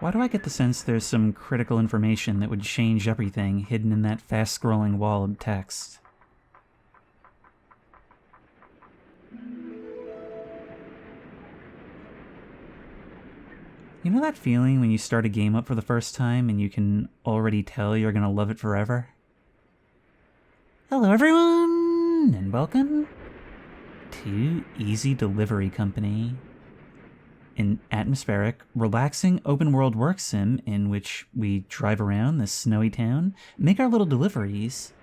Why do I get the sense there's some critical information that would change everything hidden in that fast-scrolling wall of text? You know that feeling when you start a game up for the first time and you can already tell you're gonna love it forever? Hello everyone, and welcome to Easy Delivery Company. An atmospheric, relaxing open-world work sim in which we drive around this snowy town, make our little deliveries,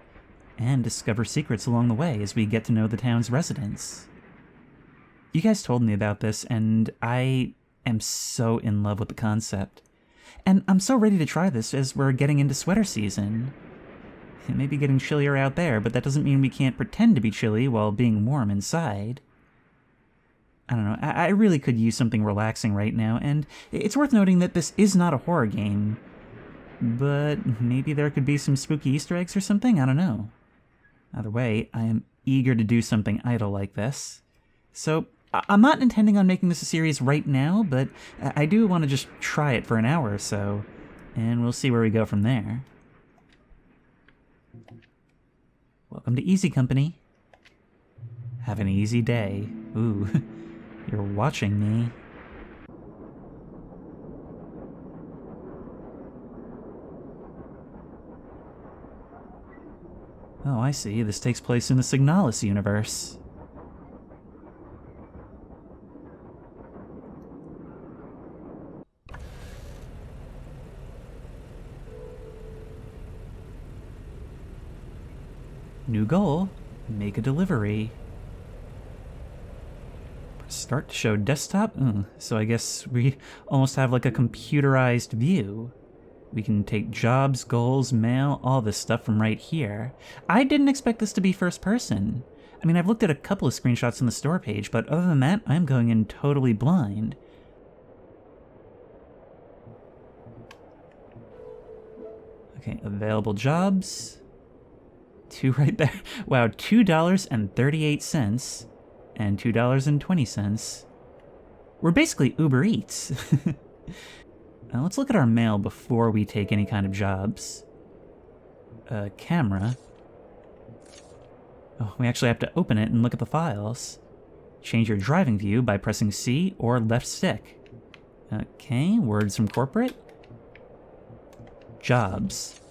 and discover secrets along the way as we get to know the town's residents. You guys told me about this, and I am so in love with the concept. And I'm so ready to try this as we're getting into sweater season. It may be getting chillier out there, but that doesn't mean we can't pretend to be chilly while being warm inside. I don't know, I really could use something relaxing right now, and it's worth noting that this is not a horror game. But maybe there could be some spooky Easter eggs or something, I don't know. Either way, I am eager to do something idle like this. So, I'm not intending on making this a series right now, but I do want to just try it for an hour or so, and we'll see where we go from there. Welcome to Easy Company. Have an easy day. Ooh, you're watching me. Oh, I see. This takes place in the Signalis universe. New goal, make a delivery. Start to show desktop? So I guess we almost have like a computerized view. We can take jobs, goals, mail, all this stuff from right here. I didn't expect this to be first person. I mean, I've looked at a couple of screenshots on the store page, but other than that, I'm going in totally blind. Okay, available jobs. Two right there. Wow, $2.38 and $2.20. We're basically Uber Eats. Now let's look at our mail before we take any kind of jobs. Camera. Oh, we actually have to open it and look at the files. Change your driving view by pressing C or left stick. Okay, words from corporate. Jobs.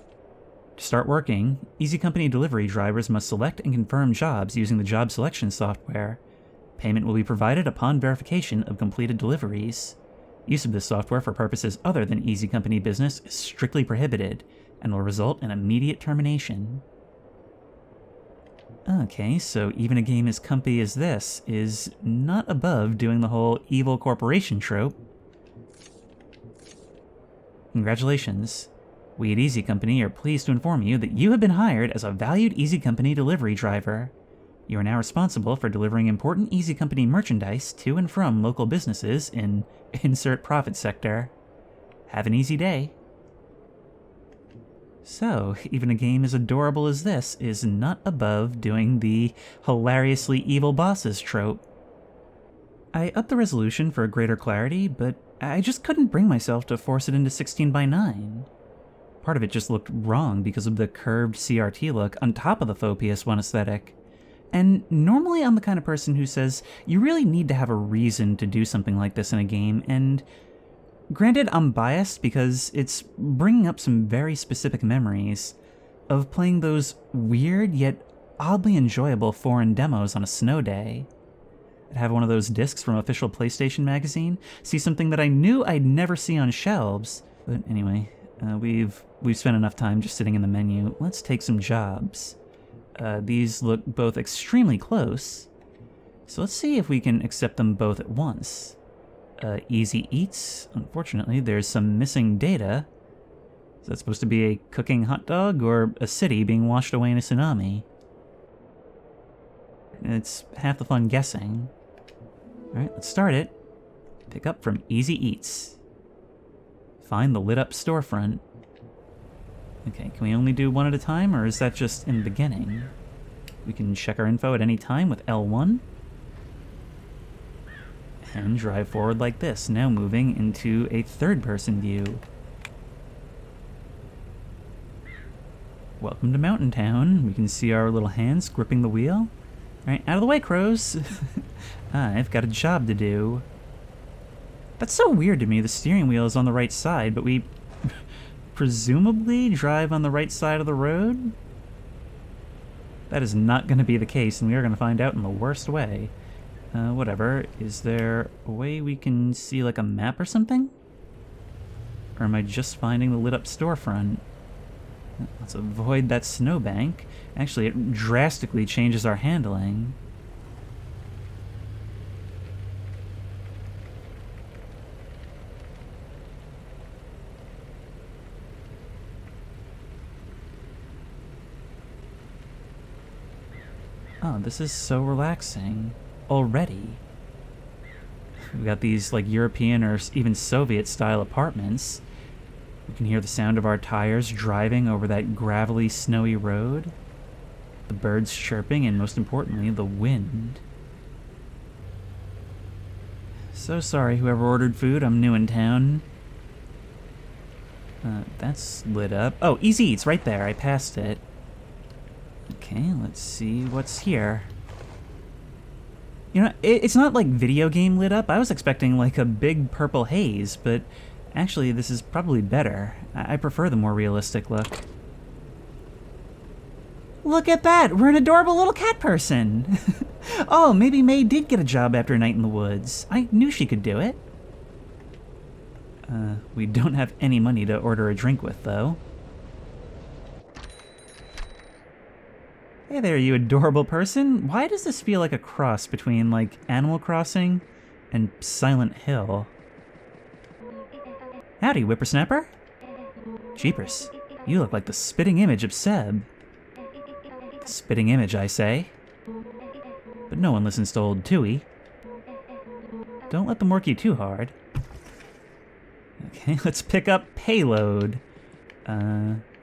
To start working, Easy Company delivery drivers must select and confirm jobs using the job selection software. Payment will be provided upon verification of completed deliveries. Use of this software for purposes other than Easy Company business is strictly prohibited and will result in immediate termination. Okay, so even a game as comfy as this is not above doing the whole evil corporation trope. Congratulations. We at Easy Company are pleased to inform you that you have been hired as a valued Easy Company delivery driver. You are now responsible for delivering important Easy Company merchandise to and from local businesses in insert profit sector. Have an easy day. So, even a game as adorable as this is not above doing the hilariously evil bosses trope. I upped the resolution for greater clarity, but I just couldn't bring myself to force it into 16:9. Part of it just looked wrong because of the curved CRT look on top of the faux PS1 aesthetic. And normally I'm the kind of person who says you really need to have a reason to do something like this in a game, and granted I'm biased because it's bringing up some very specific memories of playing those weird yet oddly enjoyable foreign demos on a snow day. I'd have one of those discs from official PlayStation magazine, see something that I knew I'd never see on shelves, but anyway, we've spent enough time just sitting in the menu. Let's take some jobs. These look both extremely close, so let's see if we can accept them both at once. Easy Eats. Unfortunately, there's some missing data. Is that supposed to be a cooking hot dog or a city being washed away in a tsunami? It's half the fun guessing. Alright, let's start it. Pick up from Easy Eats. Find the lit up storefront. Okay, can we only do one at a time, or is that just in the beginning? We can check our info at any time with L1. And drive forward like this, now moving into a third-person view. Welcome to Mountain Town. We can see our little hands gripping the wheel. All right, out of the way, crows. I've got a job to do. That's so weird to me. The steering wheel is on the right side, but we presumably drive on the right side of the road? That is not going to be the case, and we are going to find out in the worst way. Whatever. Is there a way we can see, like, a map or something? Or am I just finding the lit-up storefront? Let's avoid that snowbank. Actually, it drastically changes our handling. Oh, this is so relaxing. Already. We've got these, like, European or even Soviet-style apartments. We can hear the sound of our tires driving over that gravelly, snowy road. The birds chirping, and most importantly, the wind. So sorry, whoever ordered food. I'm new in town. That's lit up. Oh, Easy Eats, right there. I passed it. Okay, let's see what's here. You know, it's not like video game lit up. I was expecting like a big purple haze, but actually this is probably better. I prefer the more realistic look. Look at that! We're an adorable little cat person! Oh, maybe May did get a job after a night in the woods. I knew she could do it. We don't have any money to order a drink with, though. Hey there, you adorable person. Why does this feel like a cross between, like, Animal Crossing and Silent Hill? Howdy, whippersnapper. Jeepers, you look like the spitting image of Seb. Spitting image, I say. But no one listens to old Tui. Don't let them work you too hard. Okay, let's pick up payload.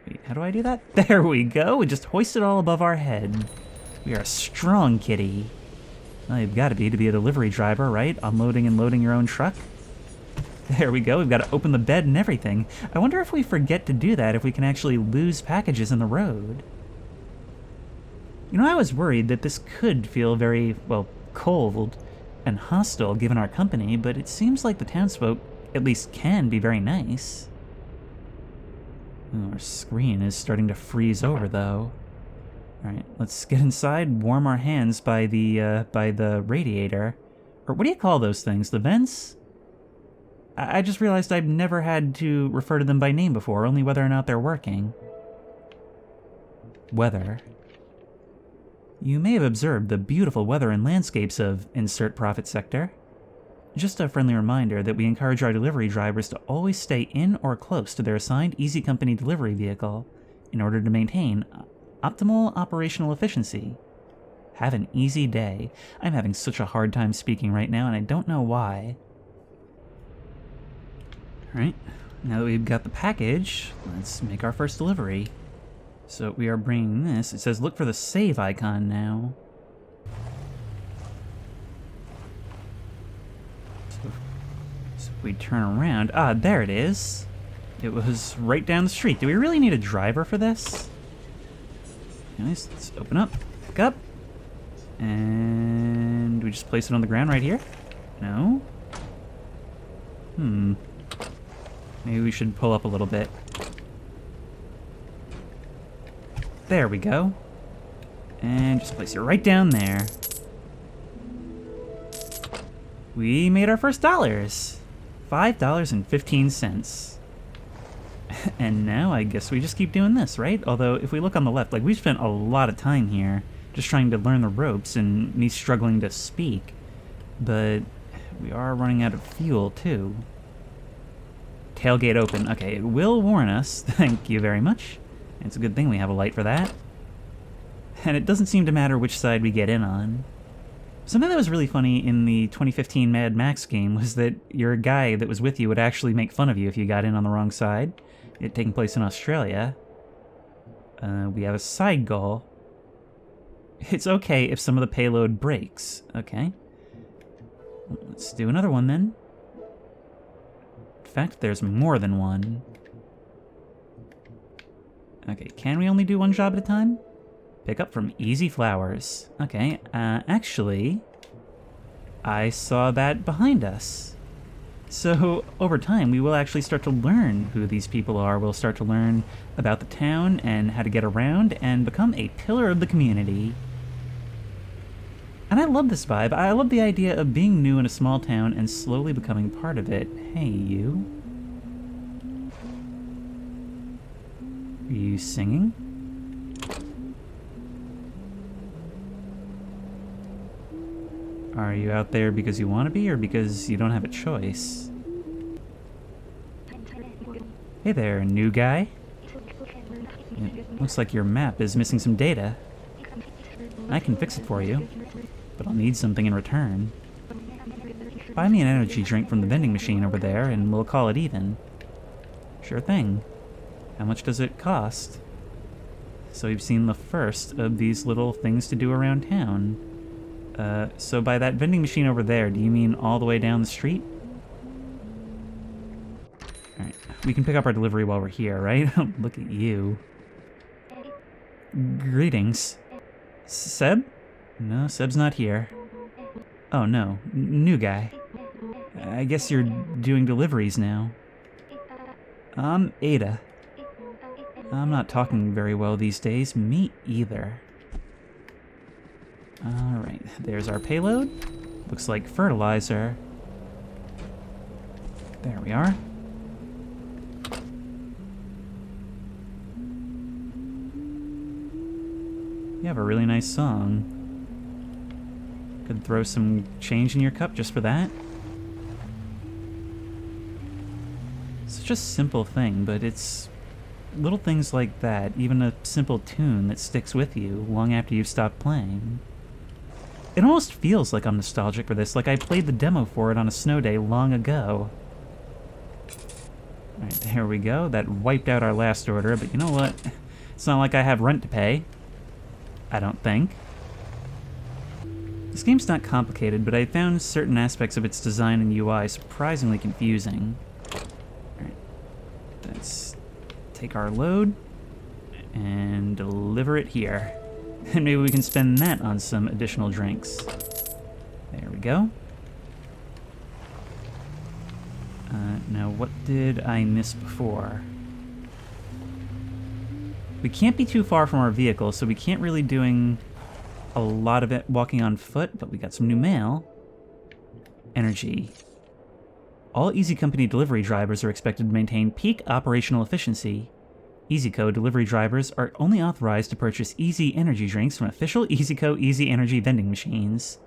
Wait, how do I do that? There we go. We just hoist it all above our head. We are a strong kitty. Well, you've got to be a delivery driver, right? Unloading and loading your own truck. There we go. We've got to open the bed and everything. I wonder if we forget to do that, if we can actually lose packages in the road. You know, I was worried that this could feel very, well, cold and hostile given our company, but it seems like the townsfolk at least can be very nice. Ooh, our screen is starting to freeze over, though. Alright, let's get inside, warm our hands by the radiator. Or what do you call those things? The vents? I just realized I've never had to refer to them by name before, only whether or not they're working. Weather. You may have observed the beautiful weather and landscapes of insert profit sector. Just a friendly reminder that we encourage our delivery drivers to always stay in or close to their assigned Easy Company delivery vehicle in order to maintain optimal operational efficiency. Have an easy day. I'm having such a hard time speaking right now, and I don't know why. Alright, now that we've got the package, let's make our first delivery. So we are bringing this. It says look for the save icon now. So if we turn around, there it is. It was right down the street. Do we really need a driver for this? Anyways, let's open up, pick up, and we just place it on the ground right here? No? Maybe we should pull up a little bit. There we go. And just place it right down there. We made our first dollars. $5.15. And now I guess we just keep doing this, right? Although if we look on the left, like we've spent a lot of time here just trying to learn the ropes and me struggling to speak. But we are running out of fuel too. Tailgate open. Okay, it will warn us. Thank you very much. It's a good thing we have a light for that. And it doesn't seem to matter which side we get in on. Something that was really funny in the 2015 Mad Max game was that your guy that was with you would actually make fun of you if you got in on the wrong side. It taking place in Australia. We have a side goal. It's okay if some of the payload breaks. Okay. Let's do another one then. In fact, there's more than one. Okay, can we only do one job at a time? Pick up from Easy Flowers. Okay, actually, I saw that behind us. So, over time, we will actually start to learn who these people are. We'll start to learn about the town and how to get around and become a pillar of the community. And I love this vibe. I love the idea of being new in a small town and slowly becoming part of it. Hey, you. Are you singing? Are you out there because you want to be or because you don't have a choice? Hey there, new guy. It looks like your map is missing some data. I can fix it for you, but I'll need something in return. Buy me an energy drink from the vending machine over there and we'll call it even. Sure thing. How much does it cost? So we've seen the first of these little things to do around town. So by that vending machine over there, do you mean all the way down the street? Alright, we can pick up our delivery while we're here, right? Look at you. Greetings. Seb? No, Seb's not here. Oh no, new guy. I guess you're doing deliveries now. I'm Ada. I'm not talking very well these days. Me either. Alright, there's our payload. Looks like fertilizer. There we are. You have a really nice song. Could throw some change in your cup just for that. Such a simple thing, but it's little things like that, even a simple tune that sticks with you long after you've stopped playing. It almost feels like I'm nostalgic for this, like I played the demo for it on a snow day long ago. Alright, there we go. That wiped out our last order, but you know what? It's not like I have rent to pay. I don't think. This game's not complicated, but I found certain aspects of its design and UI surprisingly confusing. Alright, let's take our load and deliver it here. And maybe we can spend that on some additional drinks. There we go. Now, what did I miss before? We can't be too far from our vehicle, so we can't really doing a lot of it walking on foot, but we got some new mail. Energy. All Easy Company delivery drivers are expected to maintain peak operational efficiency. EasyCo delivery drivers are only authorized to purchase Easy energy drinks from official EasyCo Easy Energy vending machines.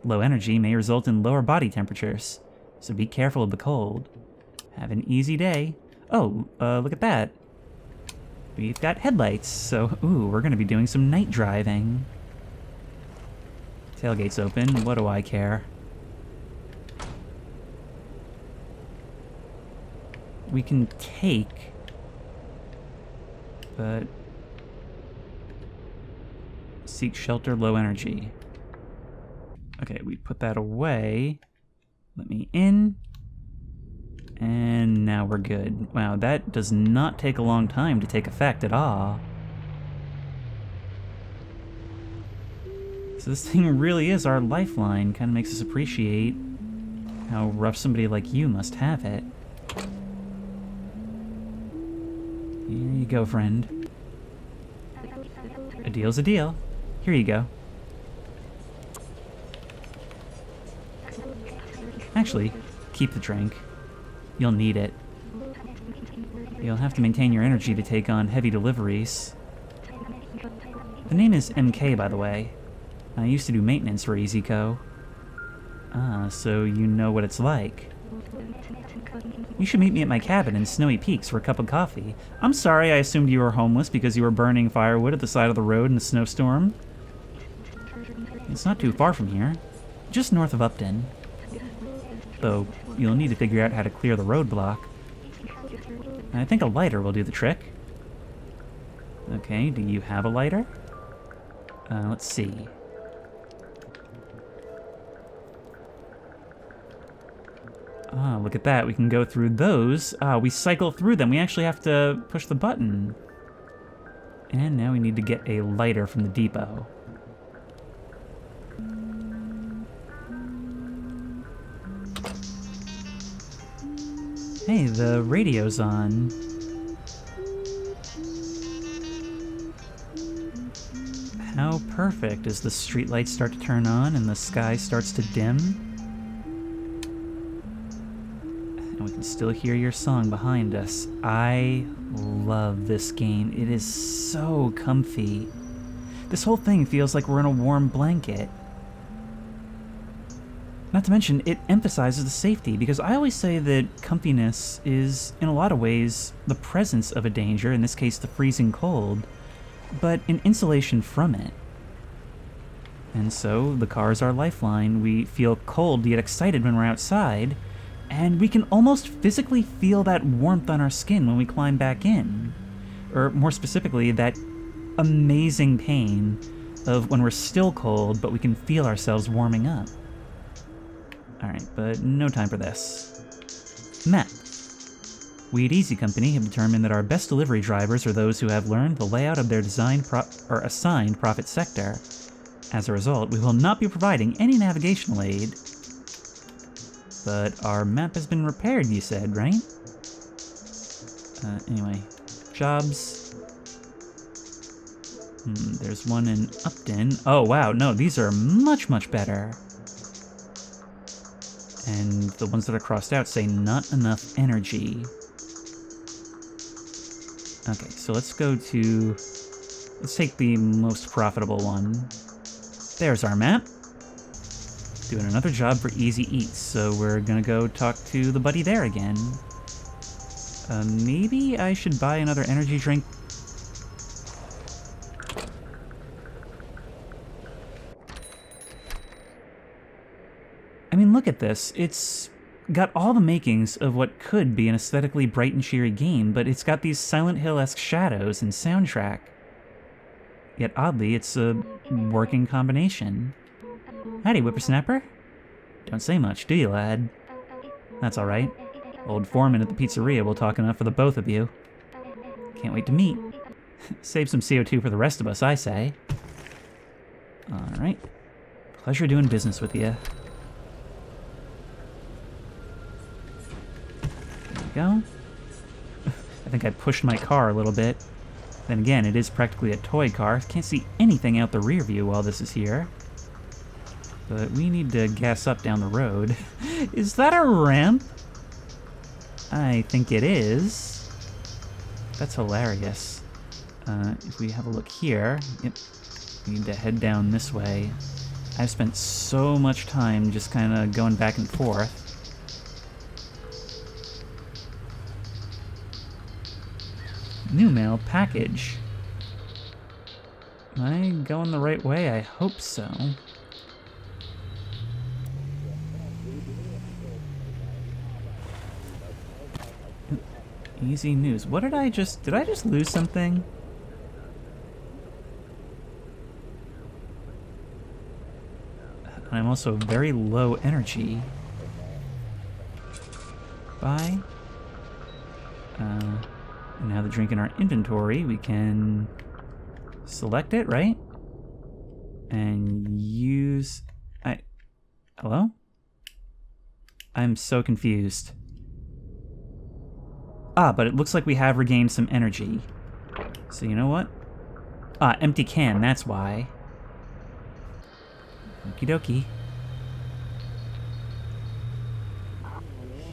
Low energy may result in lower body temperatures, so be careful of the cold. Have an easy day. Oh, look at that. We've got headlights, so, ooh, we're gonna be doing some night driving. Tailgate's open, what do I care? We can take... but seek shelter, low energy. Okay, we put that away. Let me in. And now we're good. Wow, that does not take a long time to take effect at all. So this thing really is our lifeline. Kind of makes us appreciate how rough somebody like you must have it. Here you go, friend. A deal's a deal. Here you go. Actually, keep the drink. You'll need it. You'll have to maintain your energy to take on heavy deliveries. The name is MK, by the way. I used to do maintenance for EasyCo. Ah, so you know what it's like. You should meet me at my cabin in Snowy Peaks for a cup of coffee. I'm sorry I assumed you were homeless because you were burning firewood at the side of the road in a snowstorm. It's not too far from here. Just north of Upton. Though, you'll need to figure out how to clear the roadblock. I think a lighter will do the trick. Okay, do you have a lighter? Let's see. Ah, look at that. We can go through those. Ah, we cycle through them. We actually have to push the button. And now we need to get a lighter from the depot. Hey, the radio's on. How perfect as the streetlights start to turn on and the sky starts to dim. And we can still hear your song behind us. I love this game. It is so comfy. This whole thing feels like we're in a warm blanket. Not to mention, it emphasizes the safety, because I always say that comfiness is, in a lot of ways, the presence of a danger, in this case the freezing cold, but an insulation from it. And so, the car is our lifeline. We feel cold yet excited when we're outside, and we can almost physically feel that warmth on our skin when we climb back in. Or more specifically, that amazing pain of when we're still cold, but we can feel ourselves warming up. Alright, but no time for this. Map. We at Easy Company have determined that our best delivery drivers are those who have learned the layout of their assigned profit sector. As a result, we will not be providing any navigational aid. But our map has been repaired, you said, right? Anyway. Jobs. There's one in Upton. Oh, wow, no, these are much, much better. And the ones that are crossed out say not enough energy. Okay, so let's take the most profitable one. There's our map. Doing another job for Easy Eats, so we're gonna go talk to the buddy there again. Maybe I should buy another energy drink. I mean, look at this. It's got all the makings of what could be an aesthetically bright and cheery game, but it's got these Silent Hill-esque shadows and soundtrack. Yet oddly, it's a working combination. Howdy, whippersnapper. Don't say much, do you, lad? That's alright. Old foreman at the pizzeria will talk enough for the both of you. Can't wait to meet. Save some CO2 for the rest of us, I say. Alright. Pleasure doing business with you. Go. I think I pushed my car a little bit. Then again, it is practically a toy car. Can't see anything out the rear view while this is here. But we need to gas up down the road. Is that a ramp? I think it is. That's hilarious. If we have a look here, yep, we need to head down this way. I've spent so much time just kind of going back and forth. New mail package. Am I going the right way? I hope so. Easy news. What did I just lose something? I'm also very low energy. Bye. Now the drink in our inventory, we can select it, right? And use... Hello? I'm so confused. Ah, but it looks like we have regained some energy. So you know what? Ah, empty can, that's why. Okie dokie.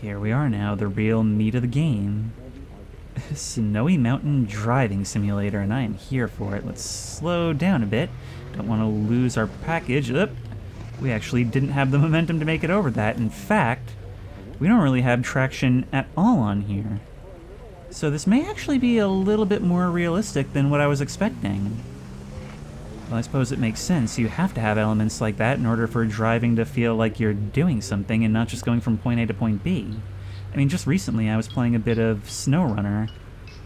Here we are now, the real meat of the game. Snowy Mountain Driving Simulator, and I am here for it. Let's slow down a bit. Don't want to lose our package. Oop. We actually didn't have the momentum to make it over that. In fact, we don't really have traction at all on here. So this may actually be a little bit more realistic than what I was expecting. Well, I suppose it makes sense. You have to have elements like that in order for driving to feel like you're doing something and not just going from point A to point B. I mean, just recently I was playing a bit of SnowRunner,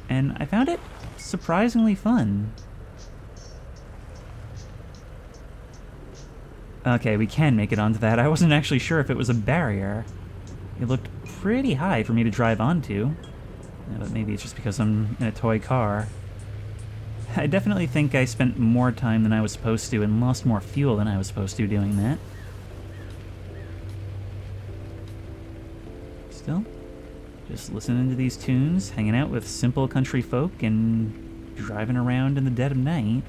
and I found it surprisingly fun. Okay, we can make it onto that. I wasn't actually sure if it was a barrier. It looked pretty high for me to drive onto. Yeah, but maybe it's just because I'm in a toy car. I definitely think I spent more time than I was supposed to and lost more fuel than I was supposed to doing that. Still, just listening to these tunes, hanging out with simple country folk, and driving around in the dead of night.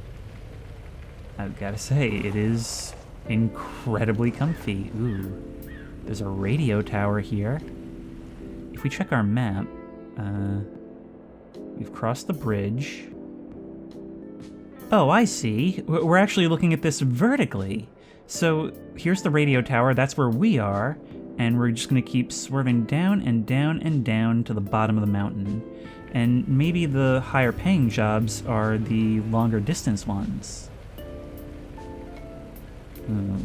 I've gotta say, it is incredibly comfy. Ooh, there's a radio tower here. If we check our map, we've crossed the bridge. Oh, I see. We're actually looking at this vertically. So here's the radio tower, that's where we are, and we're just gonna keep swerving down and down and down to the bottom of the mountain. And maybe the higher paying jobs are the longer distance ones.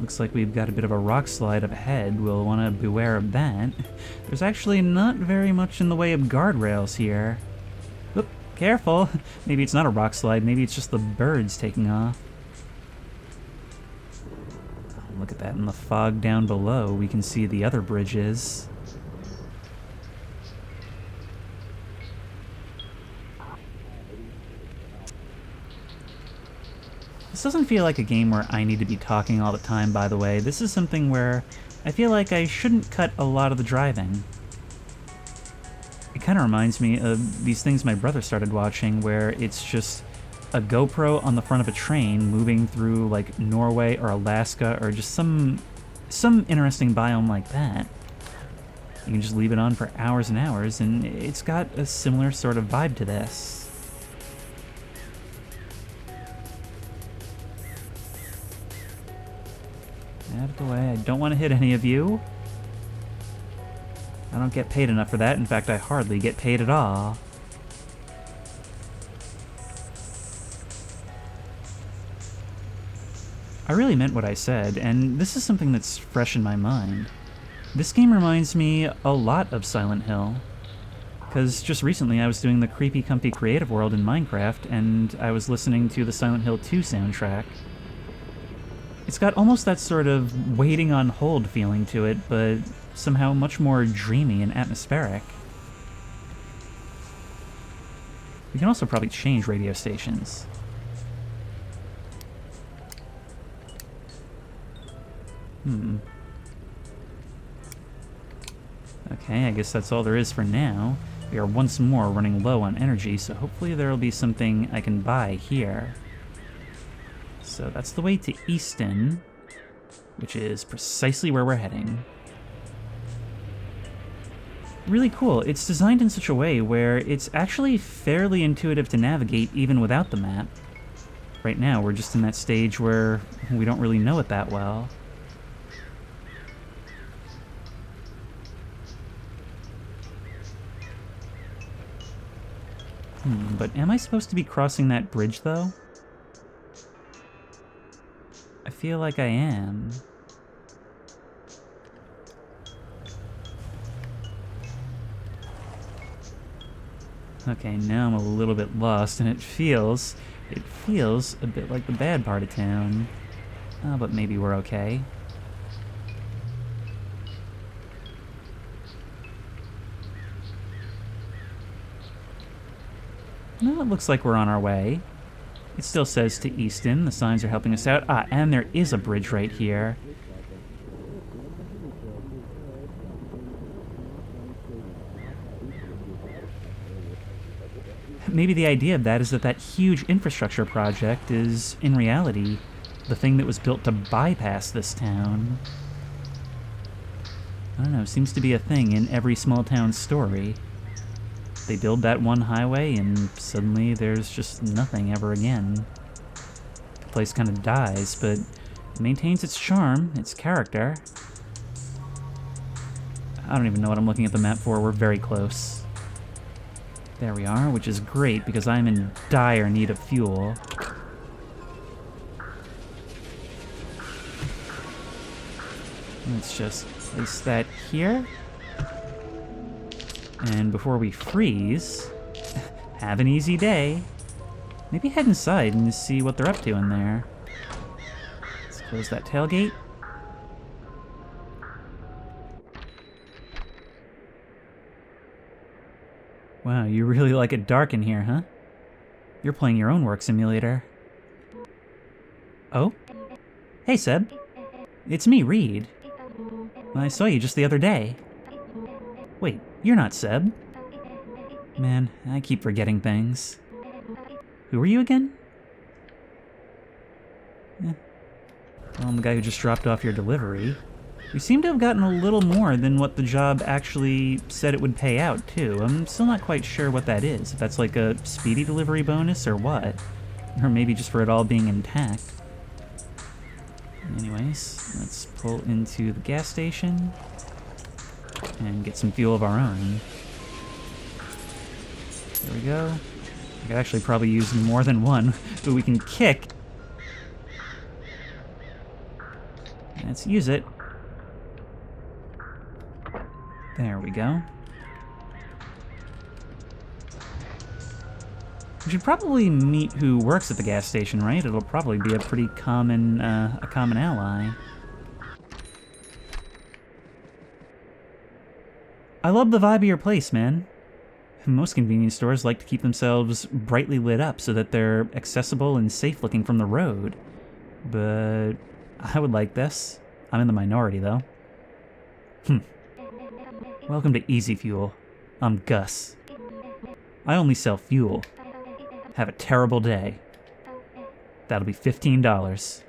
Looks like we've got a bit of a rock slide up ahead. We'll want to beware of that. There's actually not very much in the way of guardrails here. Oop, careful! Maybe it's not a rock slide, maybe it's just the birds taking off. Oh, look at that, in the fog down below, we can see the other bridges. This doesn't feel like a game where I need to be talking all the time, by the way. This is something where I feel like I shouldn't cut a lot of the driving. It kind of reminds me of these things my brother started watching where it's just a GoPro on the front of a train moving through like Norway or Alaska or just some interesting biome like that. You can just leave it on for hours and hours, and it's got a similar sort of vibe to this. Out of the way, I don't want to hit any of you. I don't get paid enough for that. In fact, I hardly get paid at all. I really meant what I said, and this is something that's fresh in my mind. This game reminds me a lot of Silent Hill. Because just recently I was doing the Creepy Comfy Creative World in Minecraft, and I was listening to the Silent Hill 2 soundtrack. It's got almost that sort of waiting on hold feeling to it, but somehow much more dreamy and atmospheric. We can also probably change radio stations. Okay, I guess that's all there is for now. We are once more running low on energy, so hopefully there'll be something I can buy here. So that's the way to Easton, which is precisely where we're heading. Really cool. It's designed in such a way where it's actually fairly intuitive to navigate even without the map. Right now, we're just in that stage where we don't really know it that well. But am I supposed to be crossing that bridge, though? I feel like I am. Okay, now I'm a little bit lost, and it feels a bit like the bad part of town. Oh, but maybe we're okay. No, it looks like we're on our way. It still says to Easton. The signs are helping us out. Ah, and there is a bridge right here. Maybe the idea of that is that that huge infrastructure project is, in reality, the thing that was built to bypass this town. I don't know, seems to be a thing in every small town story. They build that one highway and suddenly there's just nothing ever again. The place kind of dies, but it maintains its charm, its character. I don't even know what I'm looking at the map for, we're very close. There we are, which is great because I'm in dire need of fuel. Let's just place that here. And before we freeze, have an easy day. Maybe head inside and see what they're up to in there. Let's close that tailgate. Wow, you really like it dark in here, huh? You're playing your own work simulator. Oh? Hey, Seb. It's me, Reed. I saw you just the other day. Wait, you're not Seb. Man, I keep forgetting things. Who are you again? Well, I'm the guy who just dropped off your delivery. You seem to have gotten a little more than what the job actually said it would pay out, too. I'm still not quite sure what that is. If that's like a speedy delivery bonus or what. Or maybe just for it all being intact. Anyways, let's pull into the gas station and get some fuel of our own. There we go. I could actually probably use more than one, but we can kick. Let's use it. There we go. We should probably meet who works at the gas station, right? It'll probably be a pretty common, common ally. I love the vibe of your place, man. Most convenience stores like to keep themselves brightly lit up so that they're accessible and safe looking from the road. But I would like this. I'm in the minority, though. Welcome to Easy Fuel. I'm Gus. I only sell fuel. Have a terrible day. That'll be $15.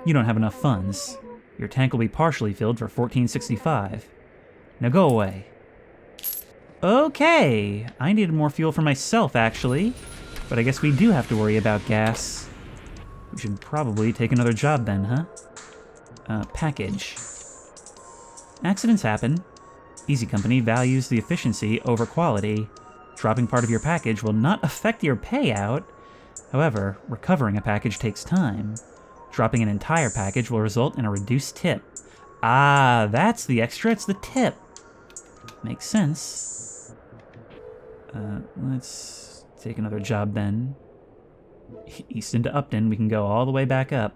You don't have enough funds. Your tank will be partially filled for $14.65. Now go away. Okay, I needed more fuel for myself, actually. But I guess we do have to worry about gas. We should probably take another job then, huh? Package. Accidents happen. Easy Company values the efficiency over quality. Dropping part of your package will not affect your payout. However, recovering a package takes time. Dropping an entire package will result in a reduced tip. Ah, that's the extra, it's the tip. Makes sense. Let's take another job then. Easton to Upton, we can go all the way back up.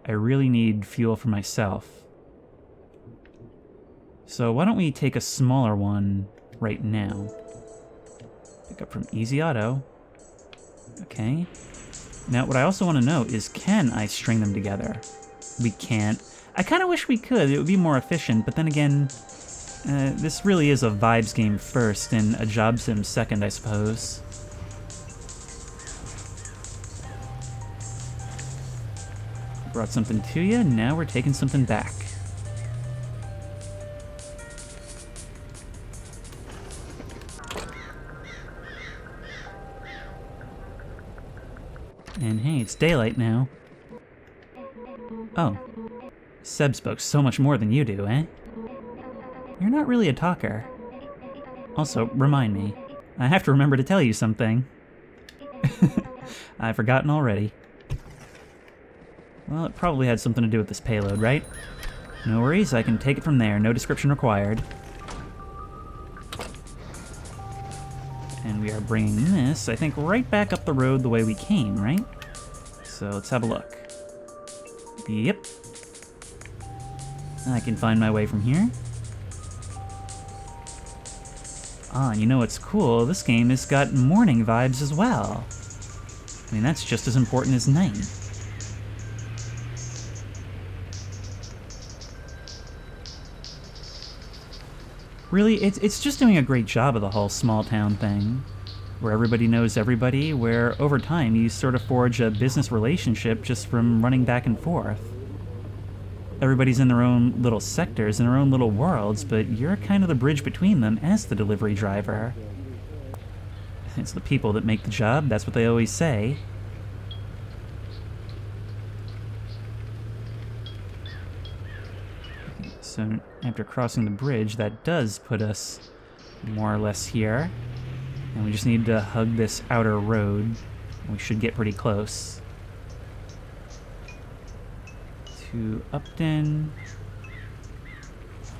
I really need fuel for myself. So why don't we take a smaller one right now? Pick up from Easy Auto. Okay. Now what I also want to know is, can I string them together? We can't. I kind of wish we could. It would be more efficient, but then again, this really is a vibes game first and a job sim second, I suppose. Brought something to you, now we're taking something back. And hey, it's daylight now. Oh. Seb spoke so much more than you do, eh? You're not really a talker. Also, remind me. I have to remember to tell you something. I've forgotten already. Well, it probably had something to do with this payload, right? No worries, I can take it from there, no description required. And we are bringing this, I think, right back up the road the way we came, right? So let's have a look. Yep. I can find my way from here. Ah, you know what's cool? This game has got morning vibes as well. I mean, that's just as important as night. Really, it's just doing a great job of the whole small town thing, where everybody knows everybody, where over time you sort of forge a business relationship just from running back and forth. Everybody's in their own little sectors, in their own little worlds, but you're kind of the bridge between them as the delivery driver. It's the people that make the job, that's what they always say. So after crossing the bridge, that does put us more or less here. And we just need to hug this outer road. We should get pretty close. To Upton.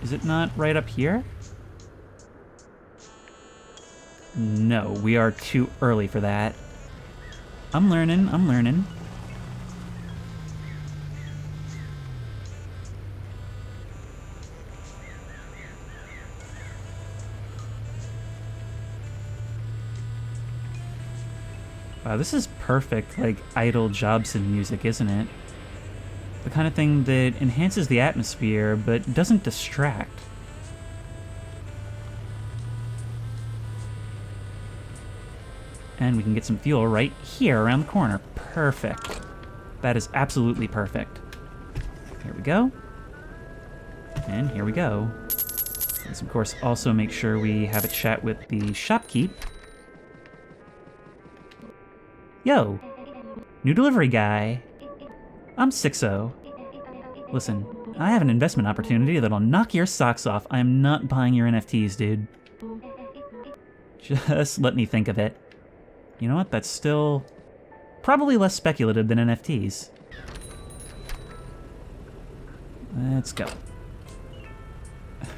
Is it not right up here? No, we are too early for that. I'm learning, I'm learning. Wow, this is perfect, like, idle Jobson music, isn't it? The kind of thing that enhances the atmosphere, but doesn't distract. And we can get some fuel right here around the corner. Perfect. That is absolutely perfect. Here we go. And here we go. Let's, of course, also make sure we have a chat with the shopkeep. Yo, new delivery guy. I'm Sixo. Listen, I have an investment opportunity that'll knock your socks off. I am not buying your NFTs, dude. Just let me think of it. You know what? That's still probably less speculative than NFTs. Let's go.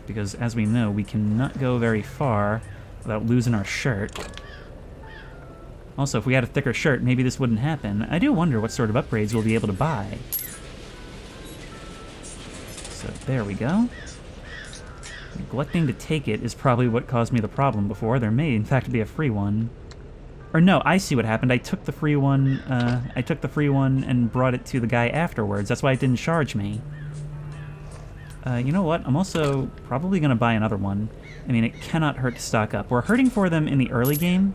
Because, as we know, we cannot go very far without losing our shirt. Also, if we had a thicker shirt, maybe this wouldn't happen. I do wonder what sort of upgrades we'll be able to buy. So, there we go. Neglecting to take it is probably what caused me the problem before. There may, in fact, be a free one. Or no, I see what happened. I took the free one and brought it to the guy afterwards. That's why it didn't charge me. You know what? I'm also probably going to buy another one. I mean, it cannot hurt to stock up. We're hurting for them in the early game,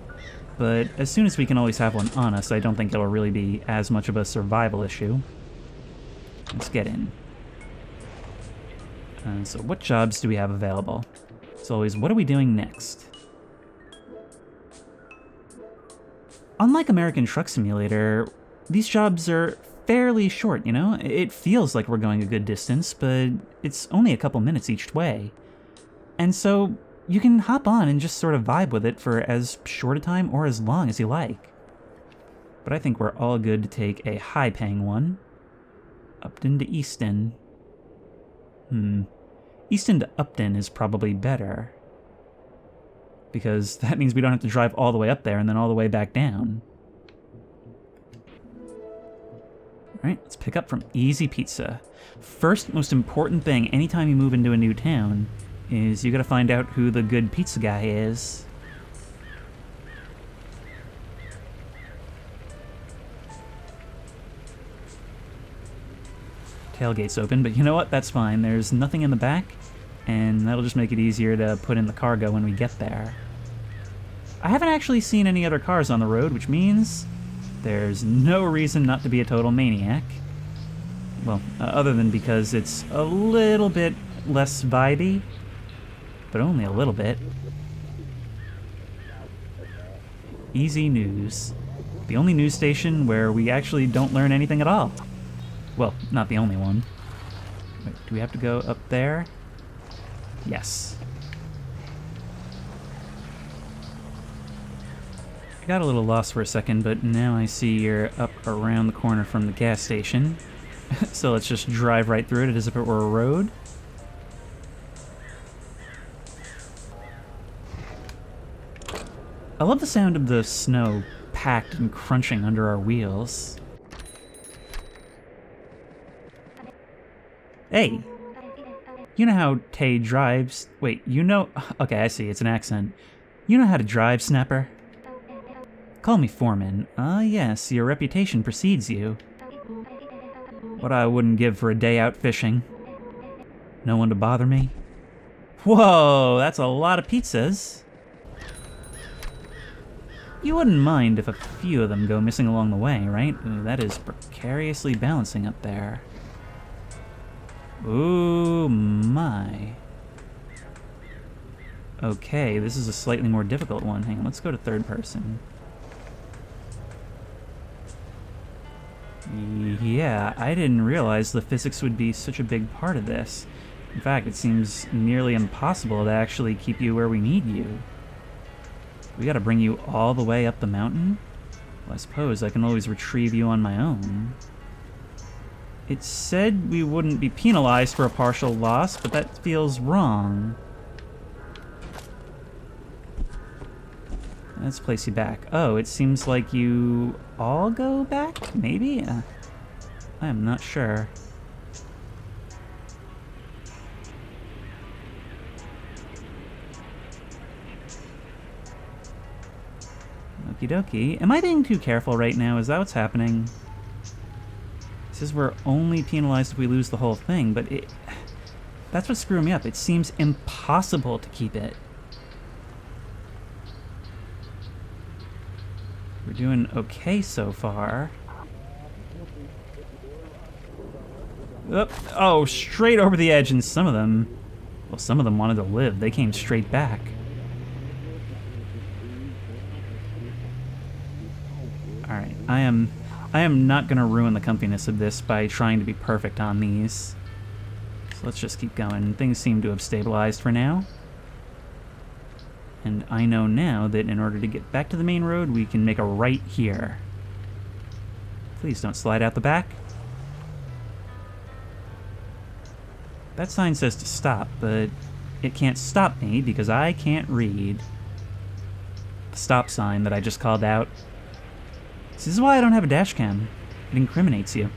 but as soon as we can always have one on us, I don't think it'll really be as much of a survival issue. Let's get in. So what jobs do we have available? It's always, what are we doing next? Unlike American Truck Simulator, these jobs are fairly short, you know? It feels like we're going a good distance, but it's only a couple minutes each way. And so you can hop on and just sort of vibe with it for as short a time or as long as you like. But I think we're all good to take a high-paying one. Upton to Easton. Easton to Upton is probably better. Because that means we don't have to drive all the way up there and then all the way back down. Alright, let's pick up from Easy Pizza. First most important thing anytime you move into a new town is you gotta find out who the good pizza guy is. Tailgate's open, but you know what? That's fine. There's nothing in the back, and that'll just make it easier to put in the cargo when we get there. I haven't actually seen any other cars on the road, which means there's no reason not to be a total maniac. Well, other than because it's a little bit less vibey, but only a little bit. Easy News. The only news station where we actually don't learn anything at all. Well, not the only one. Wait, do we have to go up there? Yes. I got a little lost for a second, but now I see you're up around the corner from the gas station. So let's just drive right through it as if it were a road. I love the sound of the snow packed and crunching under our wheels. Hey! You know how Tay drives... Wait, you know... Okay, I see, it's an accent. You know how to drive, Snapper? Call me Foreman. Ah, yes, your reputation precedes you. What I wouldn't give for a day out fishing. No one to bother me. Whoa, that's a lot of pizzas. You wouldn't mind if a few of them go missing along the way, right? That is precariously balancing up there. Ooh, my. Okay, this is a slightly more difficult one. Hang on, let's go to third person. Yeah, I didn't realize the physics would be such a big part of this. In fact, it seems nearly impossible to actually keep you where we need you. We gotta bring you all the way up the mountain? Well, I suppose I can always retrieve you on my own. It said we wouldn't be penalized for a partial loss, but that feels wrong. Let's place you back. Oh, it seems like you all go back? Maybe? I am not sure. Okie dokie. Am I being too careful right now? Is that what's happening? It says we're only penalized if we lose the whole thing, but that's what's screwing me up. It seems impossible to keep it. We're doing okay so far. Oh, straight over the edge, and some of them wanted to live. They came straight back. Alright, I am not going to ruin the comfiness of this by trying to be perfect on these. So let's just keep going. Things seem to have stabilized for now. And I know now that in order to get back to the main road, we can make a right here. Please don't slide out the back. That sign says to stop, but it can't stop me because I can't read the stop sign that I just called out. This is why I don't have a dash cam. It incriminates you.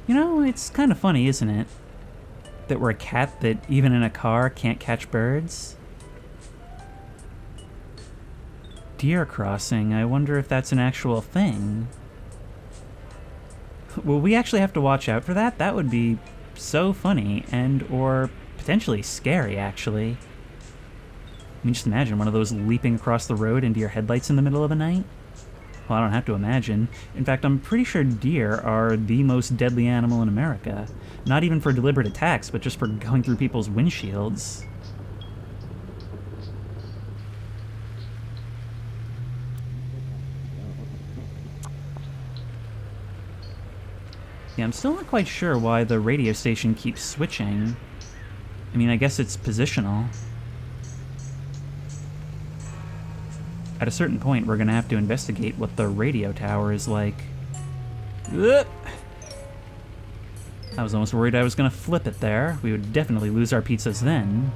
You know, it's kind of funny, isn't it? That we're a cat that, even in a car, can't catch birds. Deer crossing, I wonder if that's an actual thing. Will we actually have to watch out for that? That would be so funny, or potentially scary, actually. I mean, just imagine one of those leaping across the road into your headlights in the middle of the night. Well, I don't have to imagine. In fact, I'm pretty sure deer are the most deadly animal in America. Not even for deliberate attacks, but just for going through people's windshields. Yeah, I'm still not quite sure why the radio station keeps switching. I mean, I guess it's positional. At a certain point, we're gonna have to investigate what the radio tower is like. I was almost worried I was gonna flip it there. We would definitely lose our pizzas then.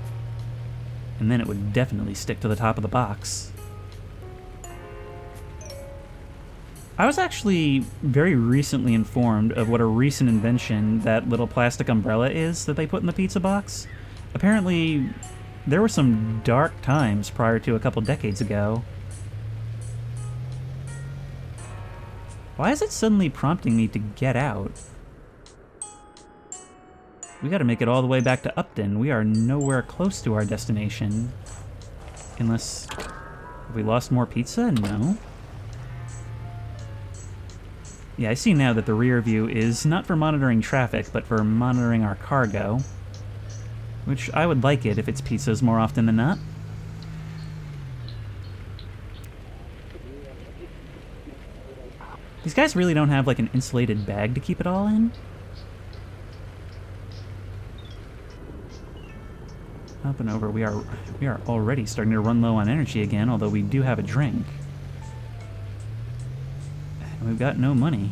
And then it would definitely stick to the top of the box. I was actually very recently informed of what a recent invention that little plastic umbrella is that they put in the pizza box. Apparently, there were some dark times prior to a couple decades ago. Why is it suddenly prompting me to get out? We gotta make it all the way back to Upton. We are nowhere close to our destination. Unless... have we lost more pizza? No. Yeah, I see now that the rear view is not for monitoring traffic, but for monitoring our cargo. Which I would like it if it's pizzas more often than not. These guys really don't have like an insulated bag to keep it all in? Up and over, we are already starting to run low on energy again, although we do have a drink. And we've got no money.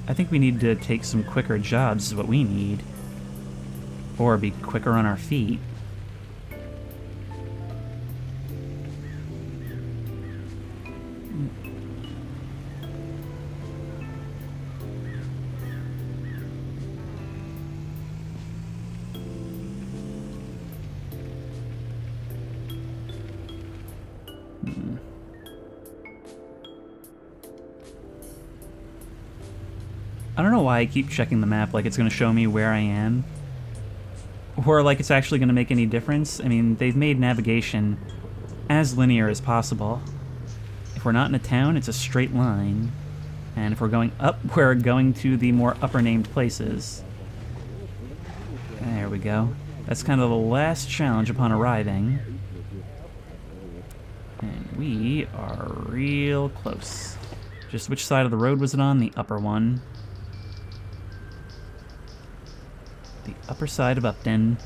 I think we need to take some quicker jobs is what we need. Or be quicker on our feet. I don't know why I keep checking the map like it's going to show me where I am. Or like it's actually going to make any difference. I mean, they've made navigation as linear as possible. If we're not in a town, it's a straight line. And if we're going up, we're going to the more upper named places. There we go. That's kind of the last challenge upon arriving. And we are real close. Just which side of the road was it on? The upper one. The upper side of Upton.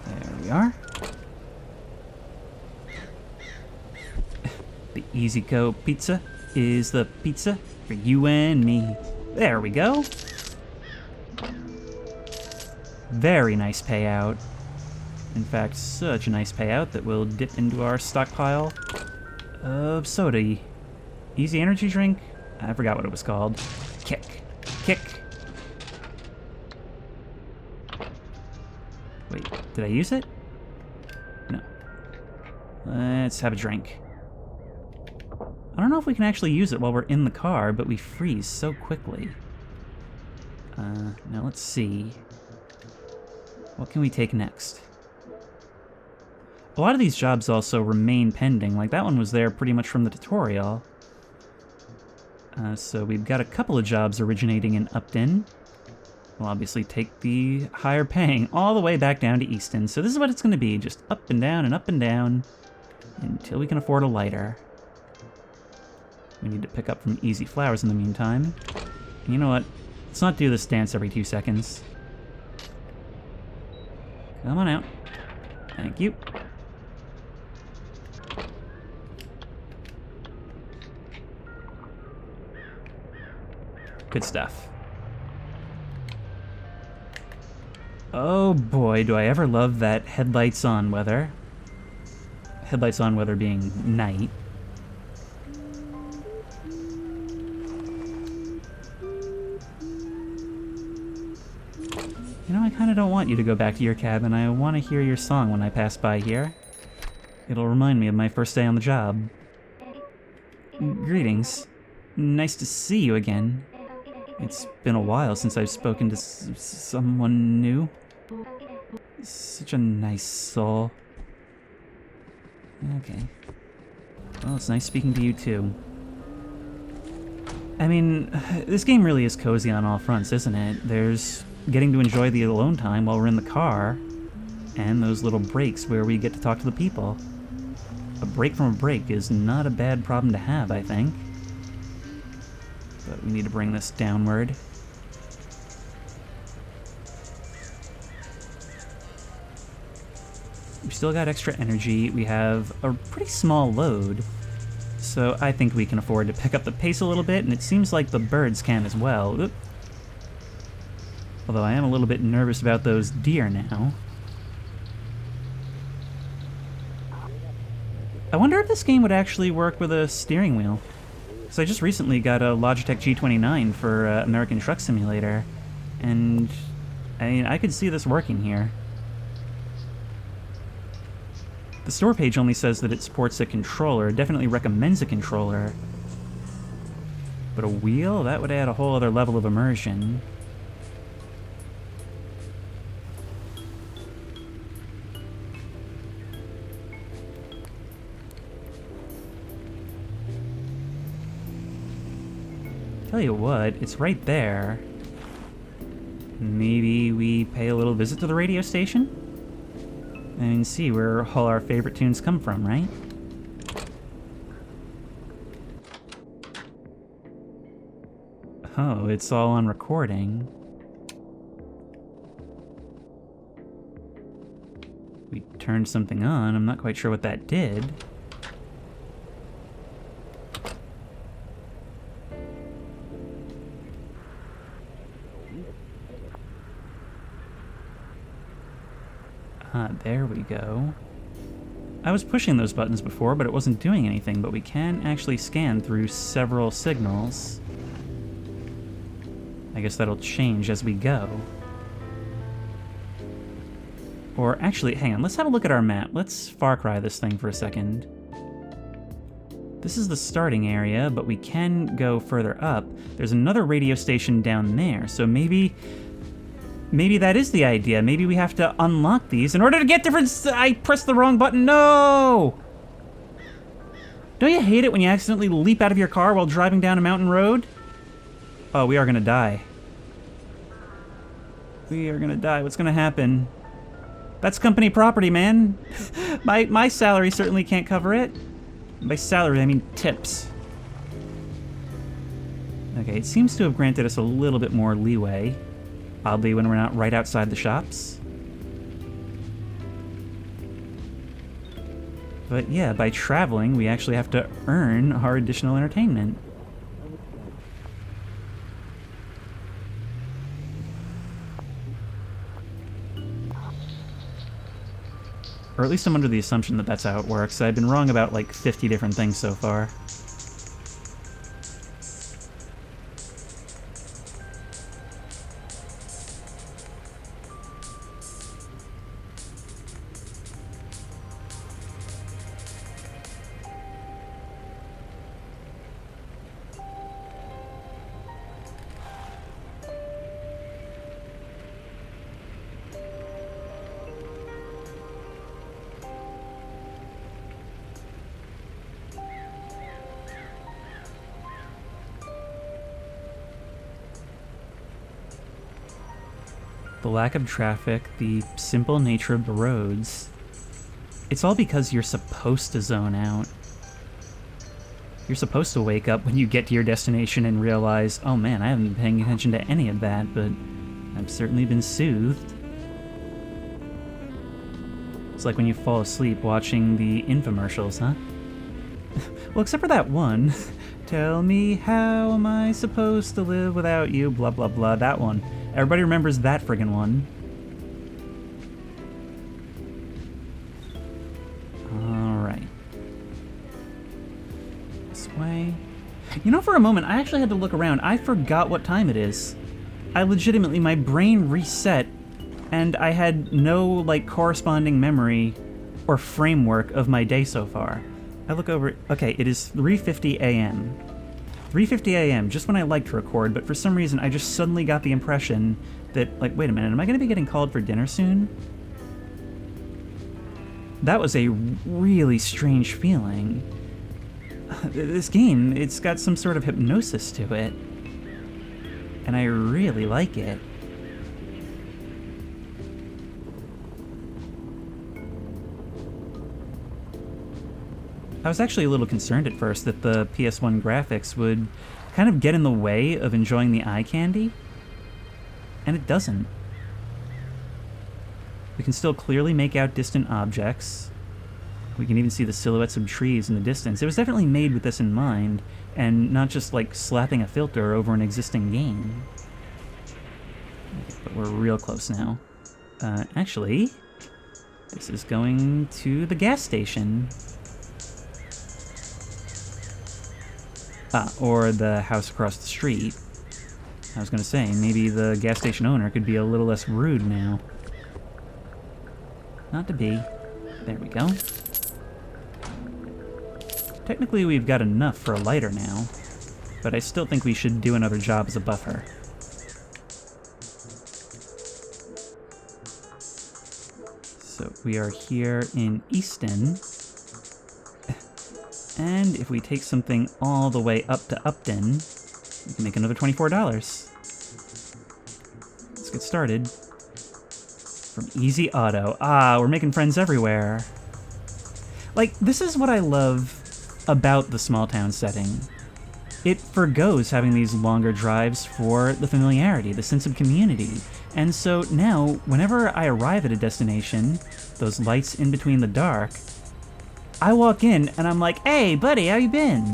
There we are. The Easy Go Pizza is the pizza for you and me. There we go. Very nice payout. In fact, such a nice payout that we'll dip into our stockpile of soda. Easy energy drink? I forgot what it was called. Kick. Kick. Wait, did I use it? No. Let's have a drink. I don't know if we can actually use it while we're in the car, but we freeze so quickly. Now let's see. What can we take next? A lot of these jobs also remain pending. Like, that one was there pretty much from the tutorial. So we've got a couple of jobs originating in Upton. We'll obviously take the higher paying all the way back down to Easton. So this is what it's going to be, just up and down until we can afford a lighter. We need to pick up from Easy Flowers in the meantime. And you know what? Let's not do this dance every 2 seconds. Come on out. Thank you. Good stuff. Oh boy, do I ever love that headlights on weather. Headlights on weather being night. You know, I kind of don't want you to go back to your cabin. I want to hear your song when I pass by here. It'll remind me of my first day on the job. Greetings. Nice to see you again. It's been a while since I've spoken to someone new. Such a nice soul. Okay. Well, it's nice speaking to you too. I mean, this game really is cozy on all fronts, isn't it? There's getting to enjoy the alone time while we're in the car, and those little breaks where we get to talk to the people. A break from a break is not a bad problem to have, I think. But we need to bring this downward. We still got extra energy. We have a pretty small load, so I think we can afford to pick up the pace a little bit, and it seems like the birds can as well. Oop. Although I am a little bit nervous about those deer now. I wonder if this game would actually work with a steering wheel. So I just recently got a Logitech G29 for American Truck Simulator, and I mean, I could see this working here. The store page only says that it supports a controller, definitely recommends a controller. But a wheel? That would add a whole other level of immersion. Tell you what, it's right there. Maybe we pay a little visit to the radio station? And see where all our favorite tunes come from, right? Oh, it's all on recording. We turned something on, I'm not quite sure what that did. There we go. I was pushing those buttons before, but it wasn't doing anything, but we can actually scan through several signals. I guess that'll change as we go. Or actually, hang on, let's have a look at our map. Let's Far Cry this thing for a second. This is the starting area, but we can go further up. There's another radio station down there, so maybe that is the idea. Maybe we have to unlock these in order to get different... I pressed the wrong button. No! Don't you hate it when you accidentally leap out of your car while driving down a mountain road? Oh, we are gonna die. We are gonna die. What's gonna happen? That's company property, man. My salary certainly can't cover it. By salary, I mean tips. Okay, it seems to have granted us a little bit more leeway. Oddly, when we're not right outside the shops. But yeah, by traveling, we actually have to earn our additional entertainment. Or at least I'm under the assumption that that's how it works. I've been wrong about like 50 different things so far. The lack of traffic, the simple nature of the roads. It's all because you're supposed to zone out. You're supposed to wake up when you get to your destination and realize, oh man, I haven't been paying attention to any of that, but I've certainly been soothed. It's like when you fall asleep watching the infomercials, huh? Well, except for that one. Tell me, how am I supposed to live without you? Blah, blah, blah. That one. Everybody remembers that friggin' one. Alright. This way. You know, for a moment, I actually had to look around. I forgot what time it is. I legitimately, my brain reset, and I had no, like, corresponding memory or framework of my day so far. I look over, okay, it is 3:50 a.m. 3:50 a.m., just when I like to record, but for some reason I just suddenly got the impression that, like, wait a minute, am I going to be getting called for dinner soon? That was a really strange feeling. This game, it's got some sort of hypnosis to it, and I really like it. I was actually a little concerned at first that the PS1 graphics would kind of get in the way of enjoying the eye candy, and it doesn't. We can still clearly make out distant objects. We can even see the silhouettes of trees in the distance. It was definitely made with this in mind, and not just like slapping a filter over an existing game. But we're real close now. Actually, this is going to the gas station. Or the house across the street. I was gonna say, maybe the gas station owner could be a little less rude now. Not to be. There we go. Technically, we've got enough for a lighter now, but I still think we should do another job as a buffer. So we are here in Easton. And if we take something all the way up to Upton, we can make another $24. Let's get started. From Easy Auto. We're making friends everywhere. Like, this is what I love about the small town setting. It forgoes having these longer drives for the familiarity, the sense of community. And so now, whenever I arrive at a destination, those lights in between the dark, I walk in and I'm like, hey, buddy, how you been?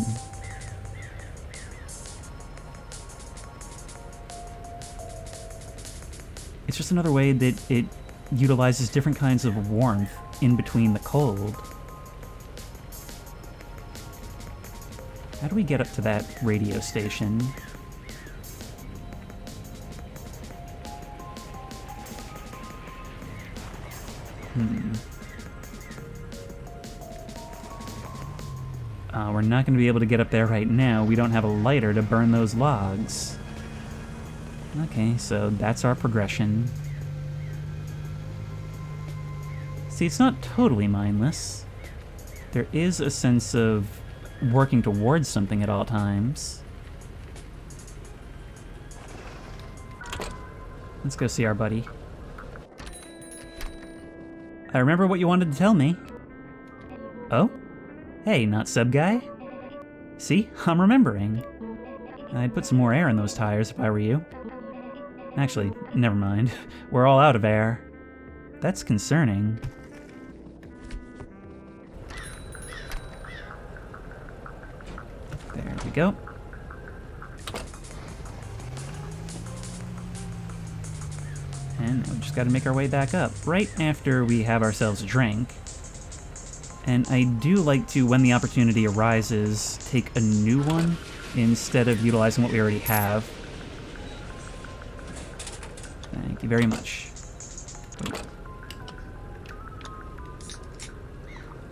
It's just another way that it utilizes different kinds of warmth in between the cold. How do we get up to that radio station? We're not going to be able to get up there right now. We don't have a lighter to burn those logs. Okay, so that's our progression. See, it's not totally mindless. There is a sense of working towards something at all times. Let's go see our buddy. I remember what you wanted to tell me. Oh? Hey, not sub guy? See, I'm remembering. I'd put some more air in those tires if I were you. Actually, never mind. We're all out of air. That's concerning. There we go. And we just gotta make our way back up. Right after we have ourselves a drink. And I do like to, when the opportunity arises, take a new one instead of utilizing what we already have. Thank you very much.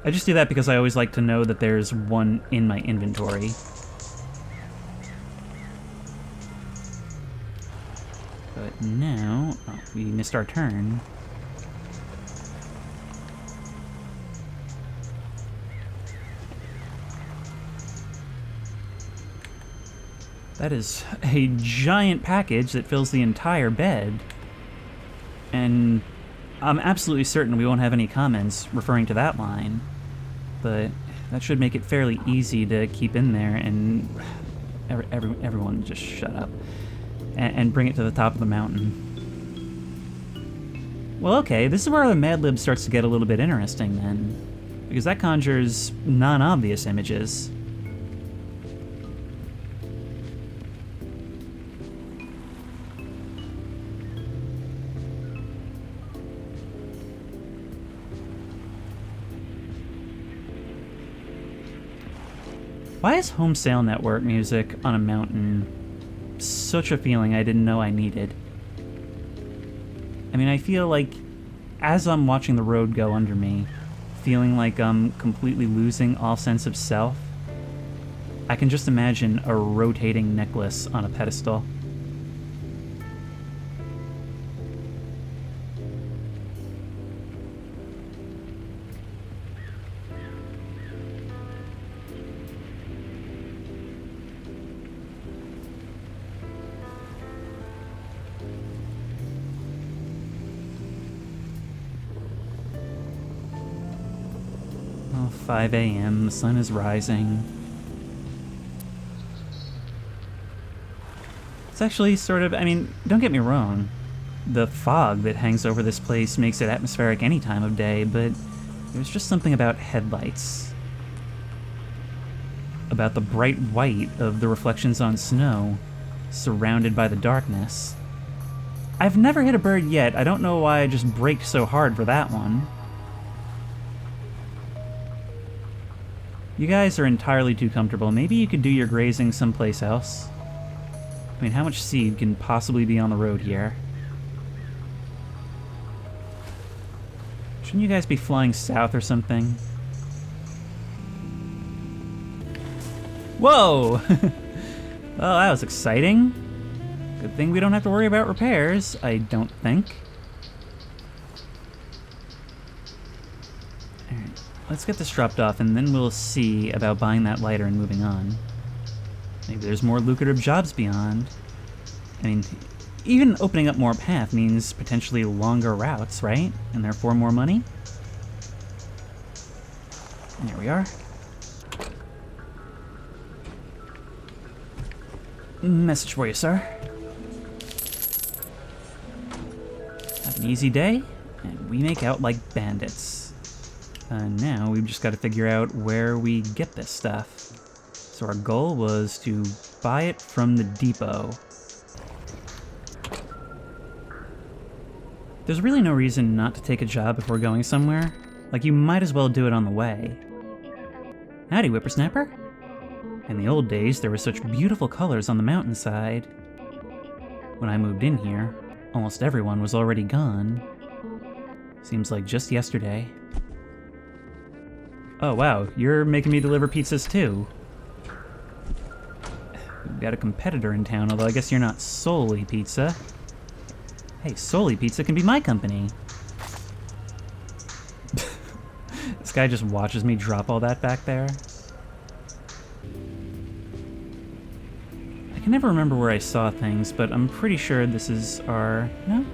I just do that because I always like to know that there's one in my inventory. But now... oh, we missed our turn. That is a giant package that fills the entire bed. And I'm absolutely certain we won't have any comments referring to that line. But that should make it fairly easy to keep in there and... everyone just shut up. And bring it to the top of the mountain. Well, okay, this is where the Mad Lib starts to get a little bit interesting then. Because that conjures non-obvious images. Why is Home Sale Network music on a mountain such a feeling I didn't know I needed? I mean, I feel like as I'm watching the road go under me, feeling like I'm completely losing all sense of self, I can just imagine a rotating necklace on a pedestal. Oh, 5 a.m., the sun is rising. It's actually sort of, I mean, don't get me wrong. The fog that hangs over this place makes it atmospheric any time of day, but there's just something about headlights. About the bright white of the reflections on snow, surrounded by the darkness. I've never hit a bird yet. I don't know why I just braked so hard for that one. You guys are entirely too comfortable. Maybe you could do your grazing someplace else. I mean, how much seed can possibly be on the road here? Shouldn't you guys be flying south or something? Whoa! Well, that was exciting. Good thing we don't have to worry about repairs, I don't think. Alright, let's get this dropped off and then we'll see about buying that lighter and moving on. Maybe there's more lucrative jobs beyond. I mean, even opening up more path means potentially longer routes, right? And therefore more money? And here we are. Message for you, sir. Have an easy day, and we make out like bandits. Now we've just got to figure out where we get this stuff. So our goal was to buy it from the depot. There's really no reason not to take a job if we're going somewhere. Like, you might as well do it on the way. Howdy, whippersnapper. In the old days, there were such beautiful colors on the mountainside. When I moved in here, almost everyone was already gone. Seems like just yesterday. Oh wow, you're making me deliver pizzas too. We've got a competitor in town, although I guess you're not Soli Pizza. Hey, Soli Pizza can be my company. This guy just watches me drop all that back there. I can never remember where I saw things, but I'm pretty sure this is our... no?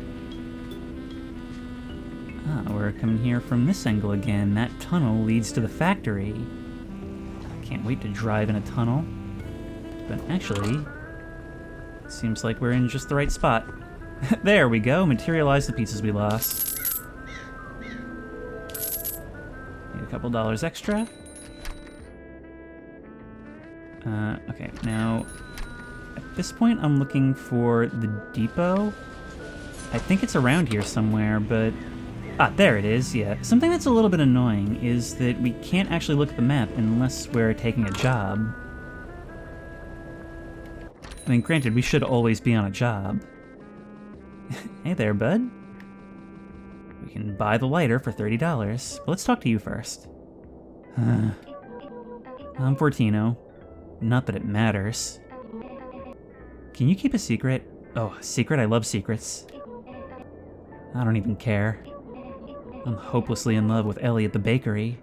Ah, we're coming here from this angle again. That tunnel leads to the factory. I can't wait to drive in a tunnel. But actually, it seems like we're in just the right spot. There we go, materialize the pizzas we lost. Need a couple dollars extra. Okay, now, at this point I'm looking for the depot. I think it's around here somewhere, but Ah, there it is, yeah. Something that's a little bit annoying is that we can't actually look at the map unless we're taking a job. I mean, granted, we should always be on a job. Hey there, bud. We can buy the lighter for $30, but let's talk to you first. I'm Fortino. Not that it matters. Can you keep a secret? Oh, a secret? I love secrets. I don't even care. I'm hopelessly in love with Ellie at the bakery.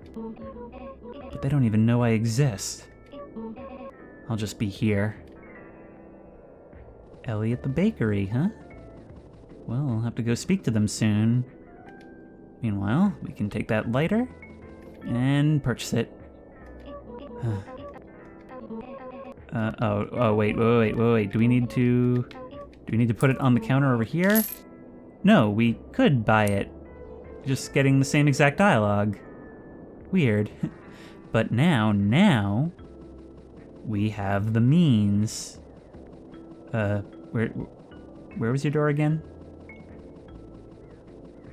But they don't even know I exist. I'll just be here. Ellie at the bakery, huh? Well, I'll have to go speak to them soon. Meanwhile, we can take that lighter and purchase it. Wait. Do we need to put it on the counter over here? No, we could buy it. Just getting the same exact dialogue. Weird. But now we have the means. Where was your door again?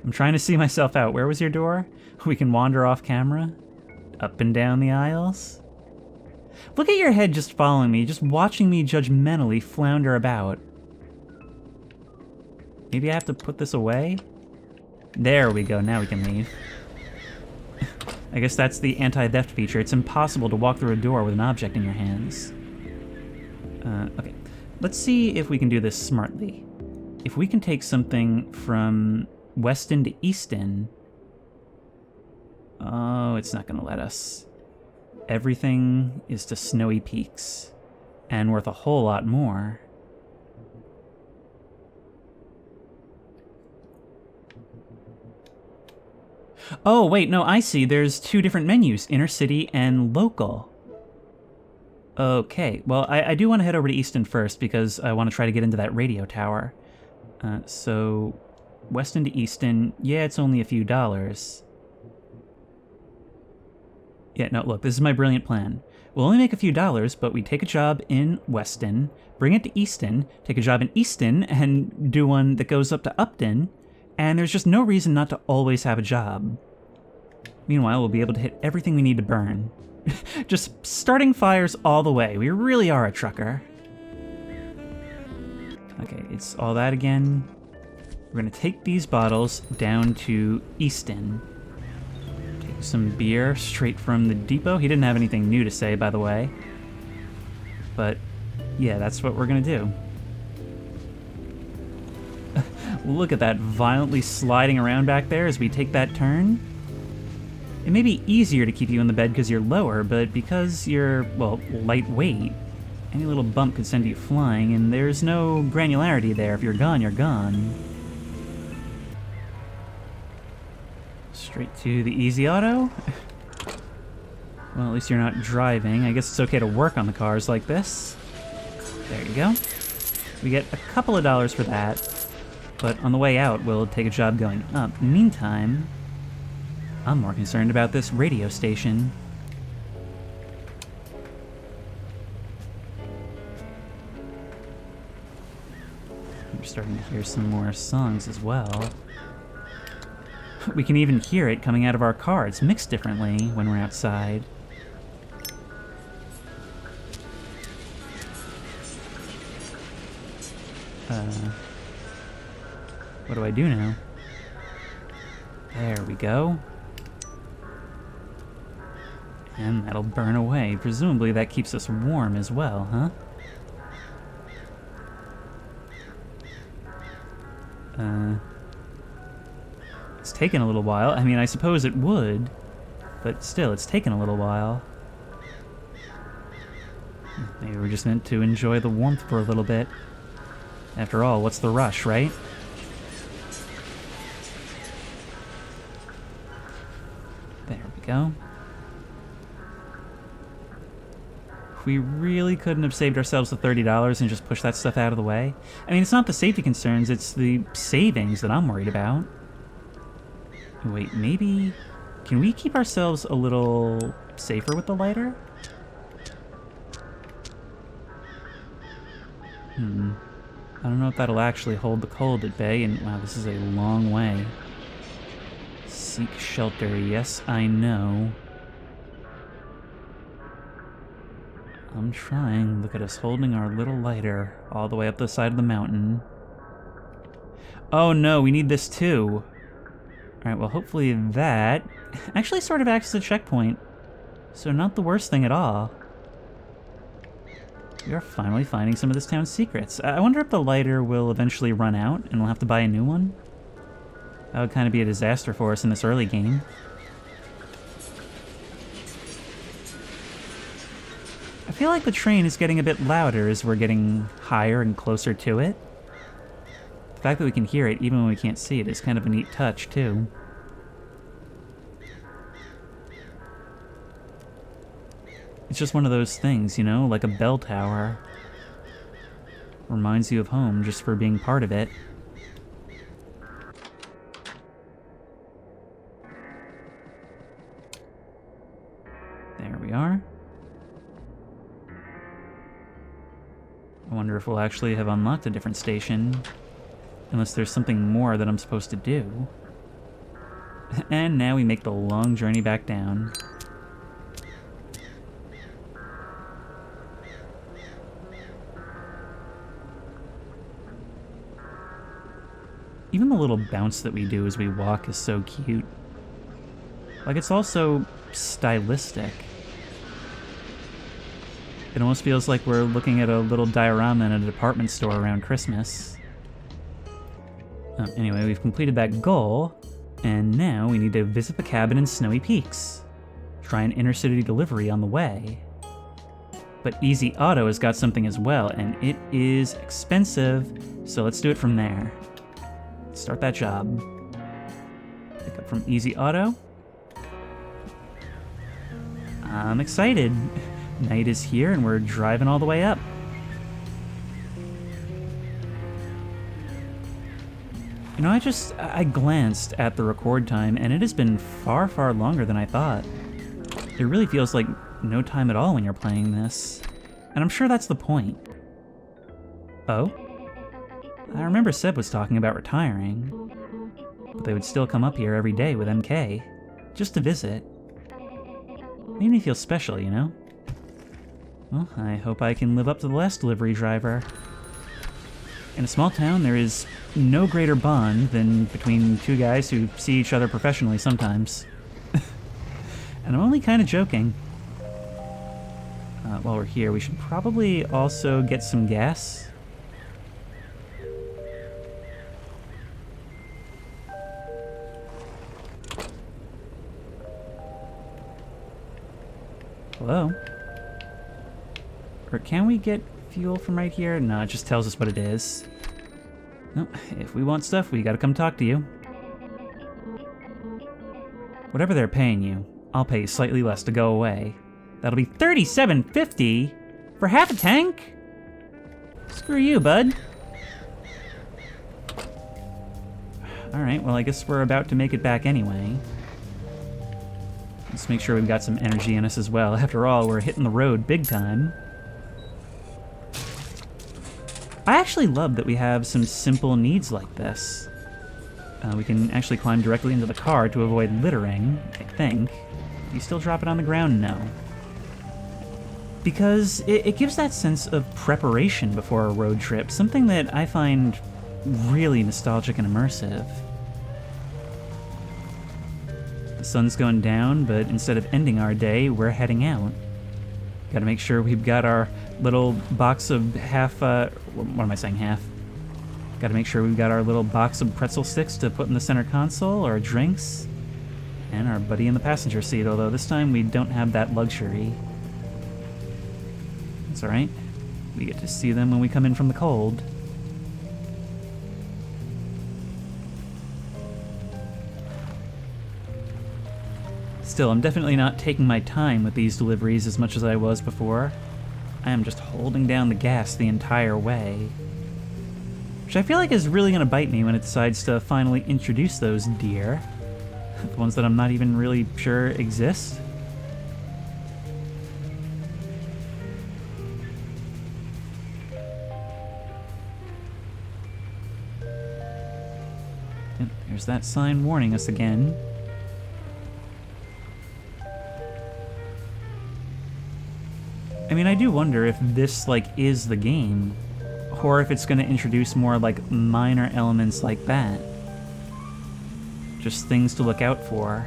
I'm trying to see myself out. Where was your door? We can wander off camera? Up and down the aisles? Look at your head just following me, just watching me judgmentally flounder about. Maybe I have to put this away? There we go, now we can leave. I guess that's the anti-theft feature. It's impossible to walk through a door with an object in your hands. Okay. Let's see if we can do this smartly. If we can take something from Weston to Easton... Oh, it's not gonna let us. Everything is to Snowy Peaks, and worth a whole lot more. Oh, wait, no, I see. There's two different menus, Inner City and Local. Okay, well, I do want to head over to Easton first because I want to try to get into that radio tower. So, Weston to Easton, yeah, it's only a few dollars. Yeah, no, look, this is my brilliant plan. We'll only make a few dollars, but we take a job in Weston, bring it to Easton, take a job in Easton, and do one that goes up to Upton, and there's just no reason not to always have a job. Meanwhile, we'll be able to hit everything we need to burn. Just starting fires all the way. We really are a trucker. Okay, it's all that again. We're gonna take these bottles down to Easton. Take some beer straight from the depot. He didn't have anything new to say, by the way. But, yeah, that's what we're gonna do. Look at that violently sliding around back there as we take that turn. It may be easier to keep you in the bed because you're lower, but because you're, well, lightweight, any little bump could send you flying, and there's no granularity there. If you're gone, you're gone. Straight to the easy auto. Well, at least you're not driving. I guess it's okay to work on the cars like this. There you go. We get a couple of dollars for that. But on the way out, we'll take a job going up. Meantime, I'm more concerned about this radio station. We're starting to hear some more songs as well. We can even hear it coming out of our car. It's mixed differently when we're outside. What do I do now? There we go. And that'll burn away. Presumably that keeps us warm as well, huh? It's taken a little while. I mean, I suppose it would, but still, it's taken a little while. Maybe we're just meant to enjoy the warmth for a little bit. After all, what's the rush, right? There we go. We really couldn't have saved ourselves the $30 and just pushed that stuff out of the way. I mean, it's not the safety concerns, it's the savings that I'm worried about. Wait, maybe... Can we keep ourselves a little safer with the lighter? I don't know if that'll actually hold the cold at bay, and wow, this is a long way. Seek shelter, yes, I know. I'm trying. Look at us holding our little lighter all the way up the side of the mountain. Oh no, we need this too. Alright, well hopefully that actually sort of acts as a checkpoint. So not the worst thing at all. We are finally finding some of this town's secrets. I wonder if the lighter will eventually run out and we'll have to buy a new one. That would kind of be a disaster for us in this early game. I feel like the train is getting a bit louder as we're getting higher and closer to it. The fact that we can hear it even when we can't see it is kind of a neat touch, too. It's just one of those things, you know, like a bell tower. Reminds you of home just for being part of it. There we are. I wonder if we'll actually have unlocked a different station. Unless there's something more that I'm supposed to do. And now we make the long journey back down. Even the little bounce that we do as we walk is so cute. Like, it's also stylistic. It almost feels like we're looking at a little diorama in a department store around Christmas. Anyway, we've completed that goal, and now we need to visit the cabin in Snowy Peaks. Try an intercity delivery on the way. But Easy Auto has got something as well, and it is expensive, so let's do it from there. Start that job. Pick up from Easy Auto. I'm excited. Night is here and we're driving all the way up. You know, I glanced at the record time and it has been far, far longer than I thought. It really feels like no time at all when you're playing this. And I'm sure that's the point. Oh? I remember Seb was talking about retiring, but they would still come up here every day with MK, just to visit. Made me feel special, you know? Well, I hope I can live up to the last delivery driver. In a small town, there is no greater bond than between two guys who see each other professionally sometimes. And I'm only kind of joking. While we're here, we should probably also get some gas. Hello? Or can we get fuel from right here? No, it just tells us what it is. No, if we want stuff, we gotta come talk to you. Whatever they're paying you, I'll pay you slightly less to go away. That'll be $37.50 for half a tank? Screw you, bud. Alright, well I guess we're about to make it back anyway. Let's make sure we've got some energy in us as well. After all, we're hitting the road big time. I actually love that we have some simple needs like this. We can actually climb directly into the car to avoid littering, I think. Do you still drop it on the ground? No. Because it gives that sense of preparation before a road trip, something that I find really nostalgic and immersive. The sun's going down, but instead of ending our day, we're heading out. Gotta make sure we've got our little box of half, what am I saying, half? Gotta make sure we've got our little box of pretzel sticks to put in the center console, our drinks, and our buddy in the passenger seat, although this time we don't have that luxury. It's alright. We get to see them when we come in from the cold. Still, I'm definitely not taking my time with these deliveries as much as I was before. I am just holding down the gas the entire way. Which I feel like is really gonna bite me when it decides to finally introduce those deer. The ones that I'm not even really sure exist. Yep, there's that sign warning us again. I mean, I do wonder if this, like, is the game, or if it's going to introduce more, like, minor elements like that. Just things to look out for.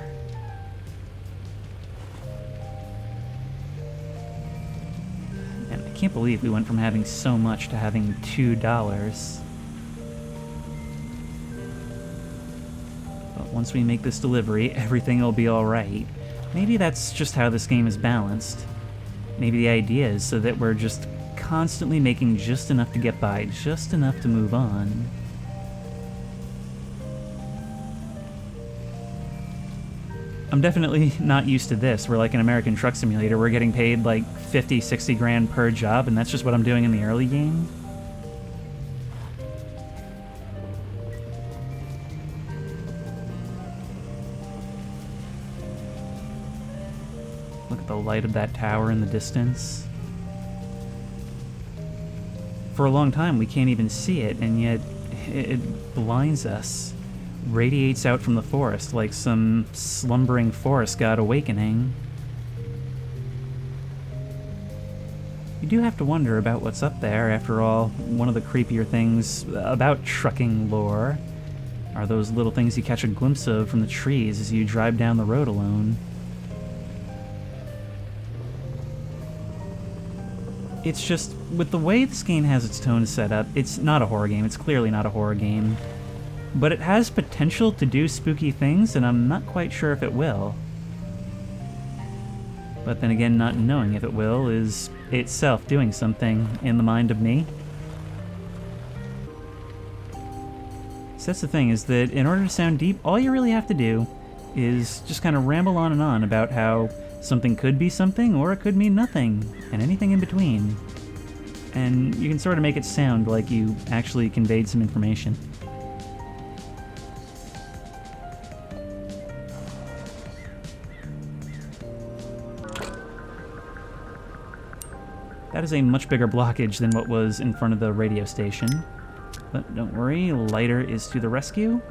And I can't believe we went from having so much to having $2. But once we make this delivery, everything will be alright. Maybe that's just how this game is balanced. Maybe the idea is so that we're just constantly making just enough to get by, just enough to move on. I'm definitely not used to this. We're like an American Truck Simulator. We're getting paid like 50, 60 grand per job, and that's just what I'm doing in the early game. Look at the light of that tower in the distance. For a long time, we can't even see it, and yet it blinds us. Radiates out from the forest like some slumbering forest god awakening. You do have to wonder about what's up there. After all, one of the creepier things about trucking lore are those little things you catch a glimpse of from the trees as you drive down the road alone. It's just, with the way this game has its tone set up, it's not a horror game. It's clearly not a horror game. But it has potential to do spooky things, and I'm not quite sure if it will. But then again, not knowing if it will is itself doing something in the mind of me. So that's the thing, is that in order to sound deep, all you really have to do is just kind of ramble on and on about how something could be something, or it could mean nothing, and anything in between. And you can sort of make it sound like you actually conveyed some information. That is a much bigger blockage than what was in front of the radio station. But don't worry, Lighter is to the rescue.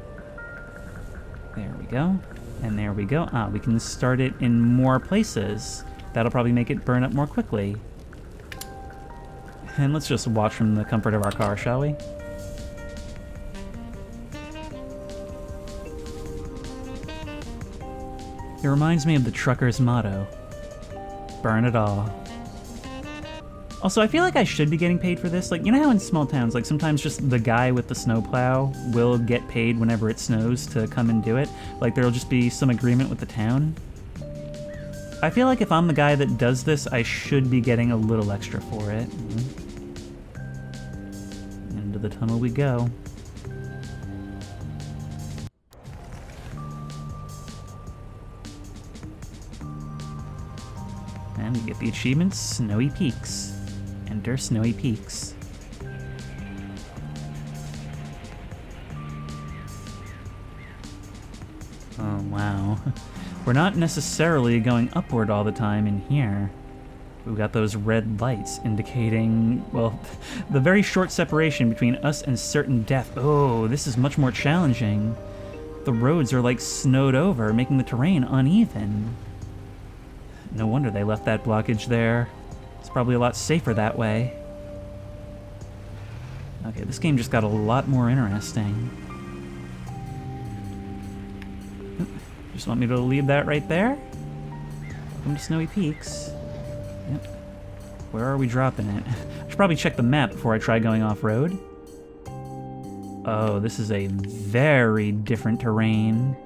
There we go. And there we go. Ah, we can start it in more places. That'll probably make it burn up more quickly. And let's just watch from the comfort of our car, shall we? It reminds me of the trucker's motto. Burn it all. Also, I feel like I should be getting paid for this. Like, you know how in small towns, like, sometimes just the guy with the snowplow will get paid whenever it snows to come and do it? Like, there'll just be some agreement with the town? I feel like if I'm the guy that does this, I should be getting a little extra for it. Into the tunnel we go. And we get the achievement, Snowy Peaks. Enter Snowy Peaks. Oh, wow. We're not necessarily going upward all the time in here. We've got those red lights indicating, well, the very short separation between us and certain death. Oh, this is much more challenging. The roads are like snowed over, making the terrain uneven. No wonder they left that blockage there. It's probably a lot safer that way. Okay, this game just got a lot more interesting. Just want me to leave that right there? Welcome to Snowy Peaks. Yep. Where are we dropping it? I should probably check the map before I try going off-road. Oh, this is a very different terrain.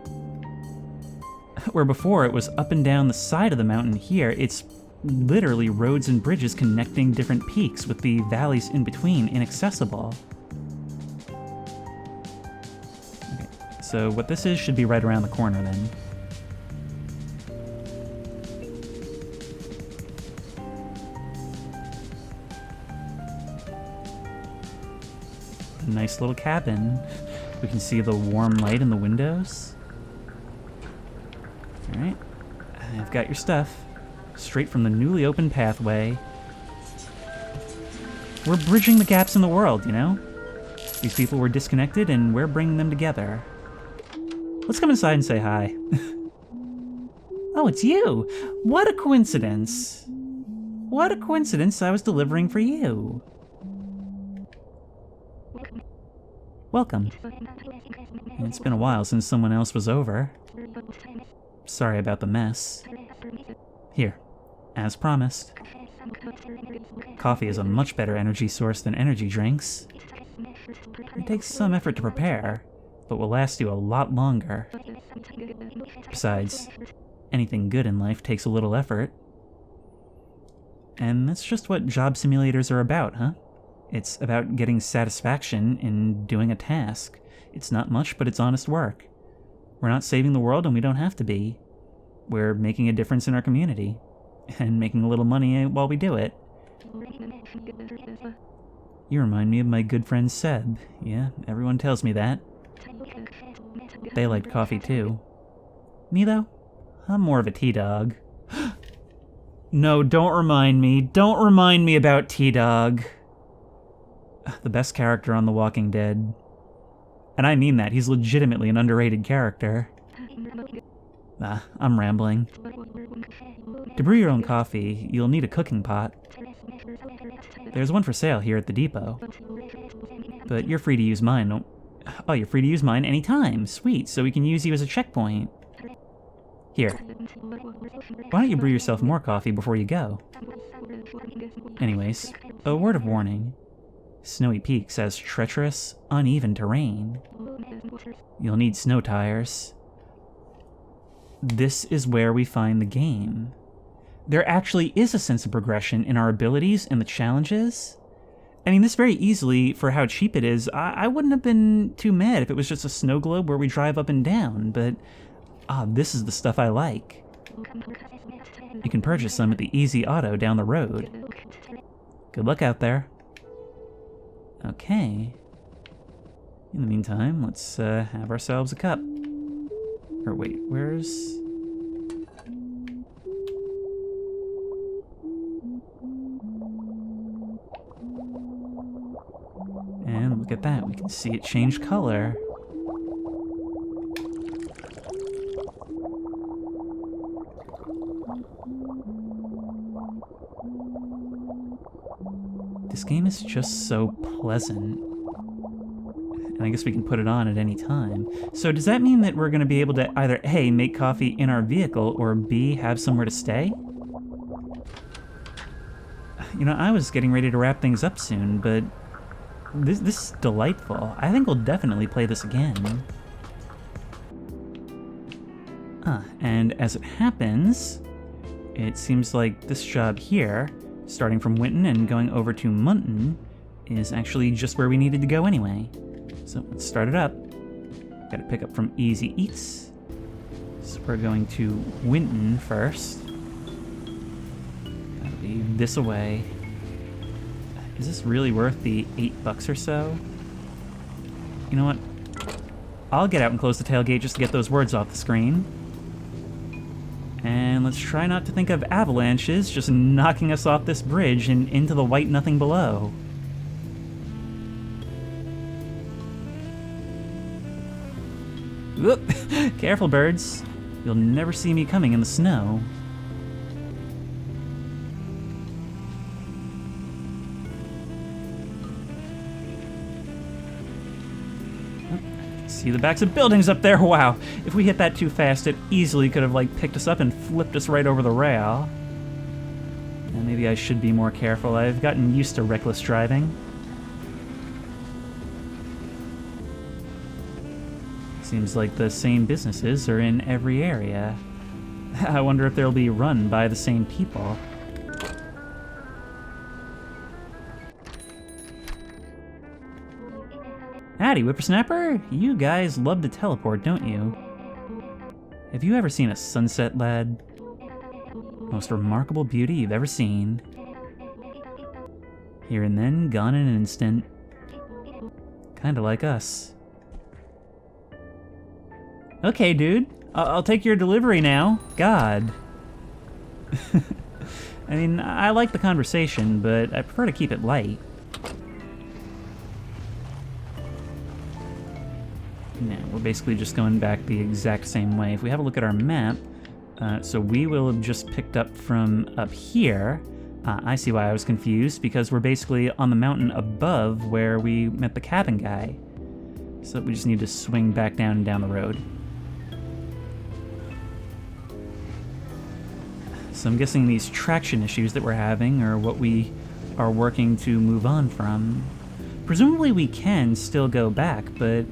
Where before it was up and down the side of the mountain, here it's literally roads and bridges connecting different peaks with the valleys in between inaccessible. Okay, so what this is should be right around the corner then. A nice little cabin. We can see the warm light in the windows. Alright, I've got your stuff. Straight from the newly opened pathway. We're bridging the gaps in the world, you know? These people were disconnected, and we're bringing them together. Let's come inside and say hi. Oh, it's you! What a coincidence! what a coincidence, I was delivering for you. Welcome. It's been a while since someone else was over. Sorry about the mess. Here, as promised. Coffee is a much better energy source than energy drinks. It takes some effort to prepare, but will last you a lot longer. Besides, anything good in life takes a little effort. And that's just what job simulators are about, huh? It's about getting satisfaction in doing a task. It's not much, but it's honest work. We're not saving the world, and we don't have to be. We're making a difference in our community, and making a little money while we do it. You remind me of my good friend Seb. Yeah, everyone tells me that. They liked coffee too. Me though? I'm more of a tea dog. No, don't remind me. Don't remind me about T-Dog. The best character on The Walking Dead. And I mean that. He's legitimately an underrated character. I'm rambling. To brew your own coffee, you'll need a cooking pot. There's one for sale here at the depot. But you're free to use mine. Oh, you're free to use mine anytime. Sweet, so we can use you as a checkpoint. Here. Why don't you brew yourself more coffee before you go? Anyways, a word of warning. Snowy Peaks has treacherous, uneven terrain. You'll need snow tires. This is where we find the game. There actually is a sense of progression in our abilities and the challenges. I mean, this very easily, for how cheap it is, I wouldn't have been too mad if it was just a snow globe where we drive up and down, but this is the stuff I like. You can purchase some at the Easy Auto down the road. Good luck out there. Okay. In the meantime, let's have ourselves a cup. Or wait, where's... And look at that, we can see it change color. This game is just so pleasant. And I guess we can put it on at any time. So does that mean that we're going to be able to either A, make coffee in our vehicle, or B, have somewhere to stay? You know, I was getting ready to wrap things up soon, but this is delightful. I think we'll definitely play this again. And as it happens, it seems like this job here, starting from Winton and going over to Munton, is actually just where we needed to go anyway. So let's start it up. Gotta pick up from Easy Eats. So we're going to Winton first. Gotta leave this away. Is this really worth the $8 or so? You know what? I'll get out and close the tailgate just to get those words off the screen. And let's try not to think of avalanches just knocking us off this bridge and into the white nothing below. Whoop! Careful, birds. You'll never see me coming in the snow. See the backs of buildings up there? Wow. If we hit that too fast, it easily could have, like, picked us up and flipped us right over the rail. And maybe I should be more careful. I've gotten used to reckless driving. Seems like the same businesses are in every area. I wonder if they'll be run by the same people. Howdy, whippersnapper! You guys love to teleport, don't you? Have you ever seen a sunset, lad? Most remarkable beauty you've ever seen. Here and then, gone in an instant. Kinda like us. Okay, dude. I'll take your delivery now. God. I mean, I like the conversation, but I prefer to keep it light. No, we're basically just going back the exact same way. If we have a look at our map, so we will have just picked up from up here, I see why I was confused, because we're basically on the mountain above where we met the cabin guy. So we just need to swing back down and down the road. So I'm guessing these traction issues that we're having are what we are working to move on from. Presumably we can still go back, but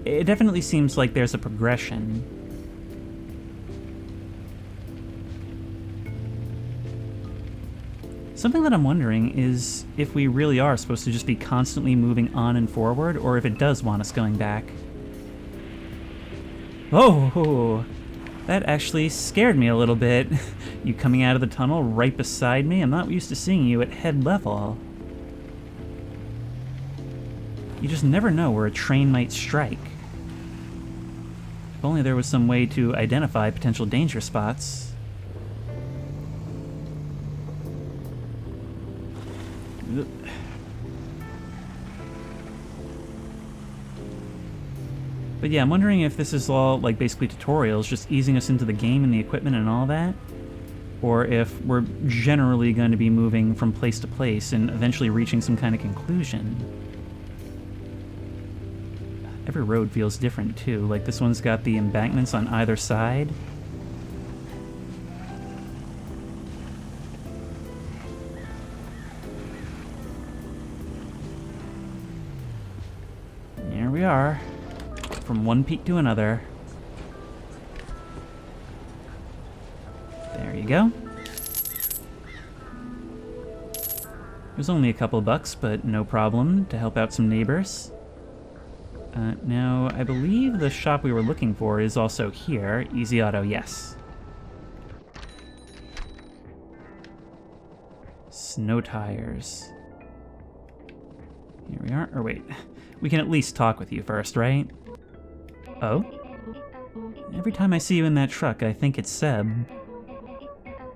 it definitely seems like there's a progression. Something that I'm wondering is if we really are supposed to just be constantly moving on and forward, or if it does want us going back. Oh, that actually scared me a little bit. You coming out of the tunnel right beside me? I'm not used to seeing you at head level. You just never know where a train might strike. If only there was some way to identify potential danger spots. But yeah, I'm wondering if this is all, like, basically tutorials, just easing us into the game and the equipment and all that, or if we're generally going to be moving from place to place and eventually reaching some kind of conclusion. Every road feels different, too. Like, this one's got the embankments on either side. Here we are. From one peak to another. There you go. It was only a couple bucks, but no problem to help out some neighbors. Now, I believe the shop we were looking for is also here. Easy Auto, yes. Snow tires. Here we are. Or wait, we can at least talk with you first, right? Oh? Every time I see you in that truck, I think it's Seb.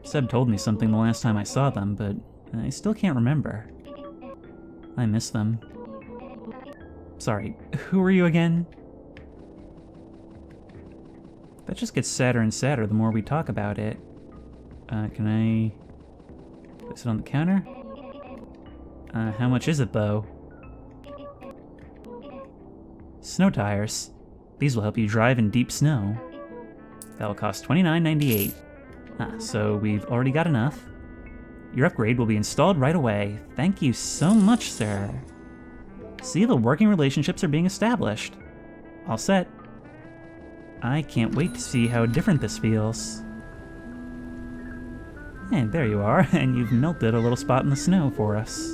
Seb told me something the last time I saw them, but I still can't remember. I miss them. Sorry, who are you again? That just gets sadder and sadder the more we talk about it. Can I place it on the counter? How much is it, though? Snow tires. These will help you drive in deep snow. That'll cost $29.98. So we've already got enough. Your upgrade will be installed right away. Thank you so much, sir. See, the working relationships are being established. All set. I can't wait to see how different this feels. And there you are, and you've melted a little spot in the snow for us.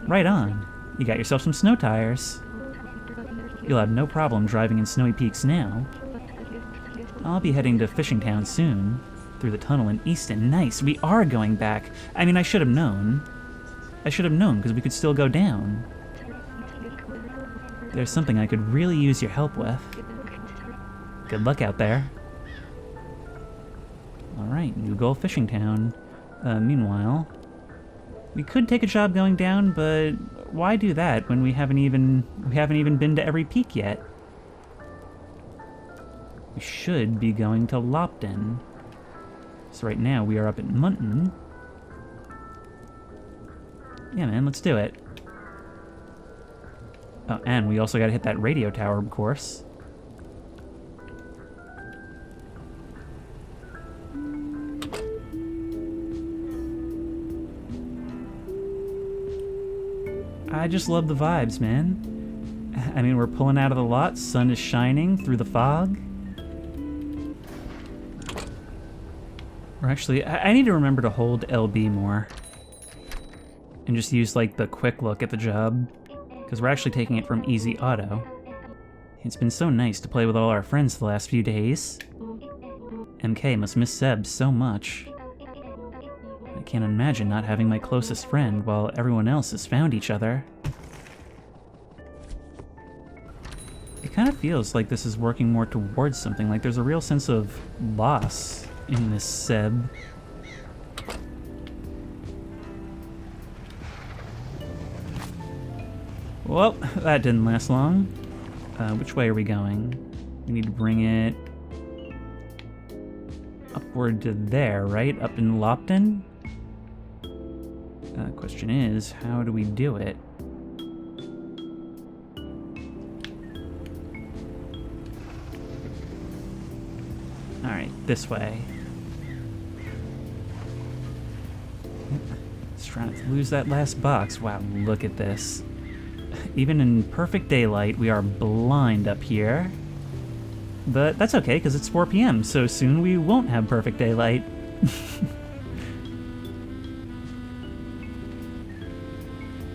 Right on. You got yourself some snow tires. You'll have no problem driving in snowy peaks now. I'll be heading to Fishing Town soon. Through the tunnel in Easton. Nice, we are going back. I mean, I should have known. I should have known, because we could still go down. There's something I could really use your help with. Good luck out there. Alright, new goal, Fishing Town. Meanwhile, we could take a job going down, but why do that when we haven't even been to every peak yet? We should be going to Lopton. So right now we are up at Munton. Yeah, man, let's do it. Oh, and we also gotta hit that radio tower, of course. I just love the vibes, man. I mean, we're pulling out of the lot, sun is shining through the fog. Or actually, I need to remember to hold LB more. And just use, like, the quick look at the job. Because we're actually taking it from Easy Auto. It's been so nice to play with all our friends the last few days. MK must miss Seb so much. I can't imagine not having my closest friend while everyone else has found each other. It kind of feels like this is working more towards something, like there's a real sense of loss in this Seb. Well, that didn't last long. Which way are we going? We need to bring it transport to there, right? Up in Lopton? Question is, how do we do it? Alright, this way. Just trying to lose that last box. Wow, look at this. Even in perfect daylight, we are blind up here. But that's okay, because it's 4 p.m., so soon we won't have perfect daylight.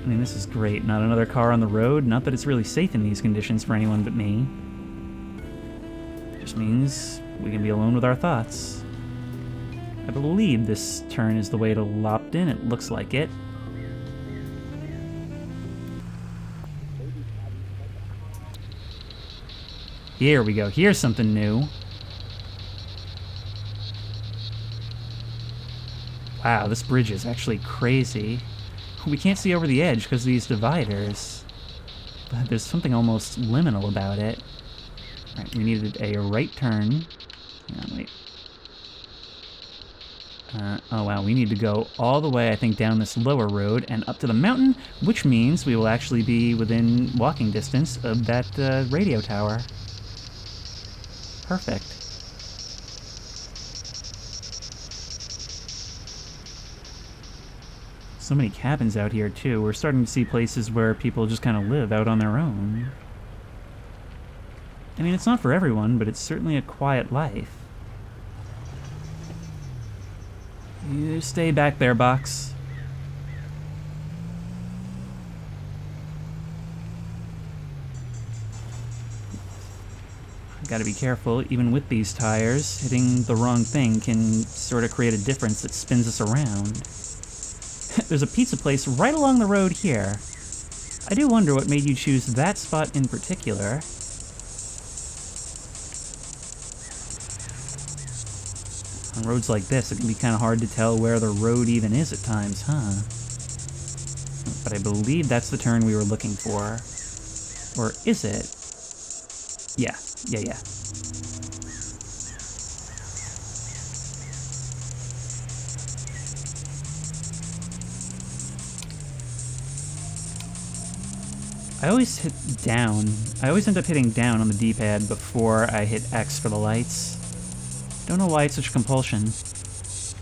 I mean, this is great. Not another car on the road. Not that it's really safe in these conditions for anyone but me. Just means we can be alone with our thoughts. I believe this turn is the way to Lopton. It looks like it. Here we go. Here's something new. Wow, this bridge is actually crazy. We can't see over the edge because of these dividers. But there's something almost liminal about it. Alright, we needed a right turn. Hang on, wait. Oh wow, we need to go all the way, I think, down this lower road and up to the mountain, which means we will actually be within walking distance of that radio tower. Perfect. So many cabins out here, too. We're starting to see places where people just kind of live out on their own. I mean, it's not for everyone, but it's certainly a quiet life. You stay back there, Box. Gotta be careful, even with these tires. Hitting the wrong thing can sort of create a difference that spins us around. There's a pizza place right along the road here. I do wonder what made you choose that spot in particular. On roads like this, it can be kind of hard to tell where the road even is at times, huh? But I believe that's the turn we were looking for. Or is it? Yeah. I always hit down. I always end up hitting down on the D-pad before I hit X for the lights. Don't know why it's such a compulsion. It's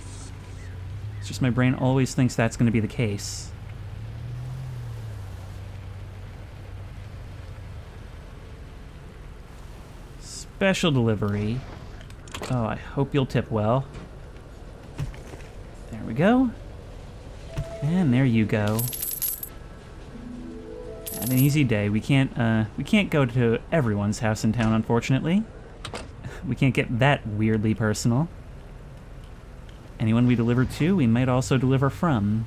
just my brain always thinks that's going to be the case. Special delivery. Oh, I hope you'll tip well. There we go. And there you go. Have an easy day. We can't go to everyone's house in town, unfortunately. We can't get that weirdly personal. Anyone we deliver to, we might also deliver from.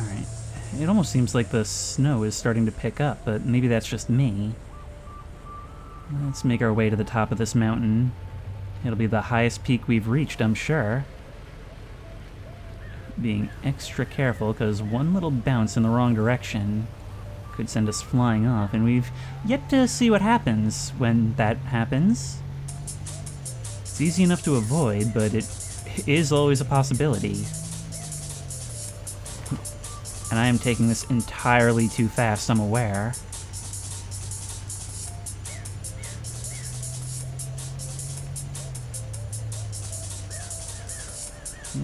Alright. It almost seems like the snow is starting to pick up, but maybe that's just me. Let's make our way to the top of this mountain. It'll be the highest peak we've reached, I'm sure. Being extra careful, because one little bounce in the wrong direction could send us flying off, and we've yet to see what happens when that happens. It's easy enough to avoid, but it is always a possibility. And I am taking this entirely too fast, I'm aware.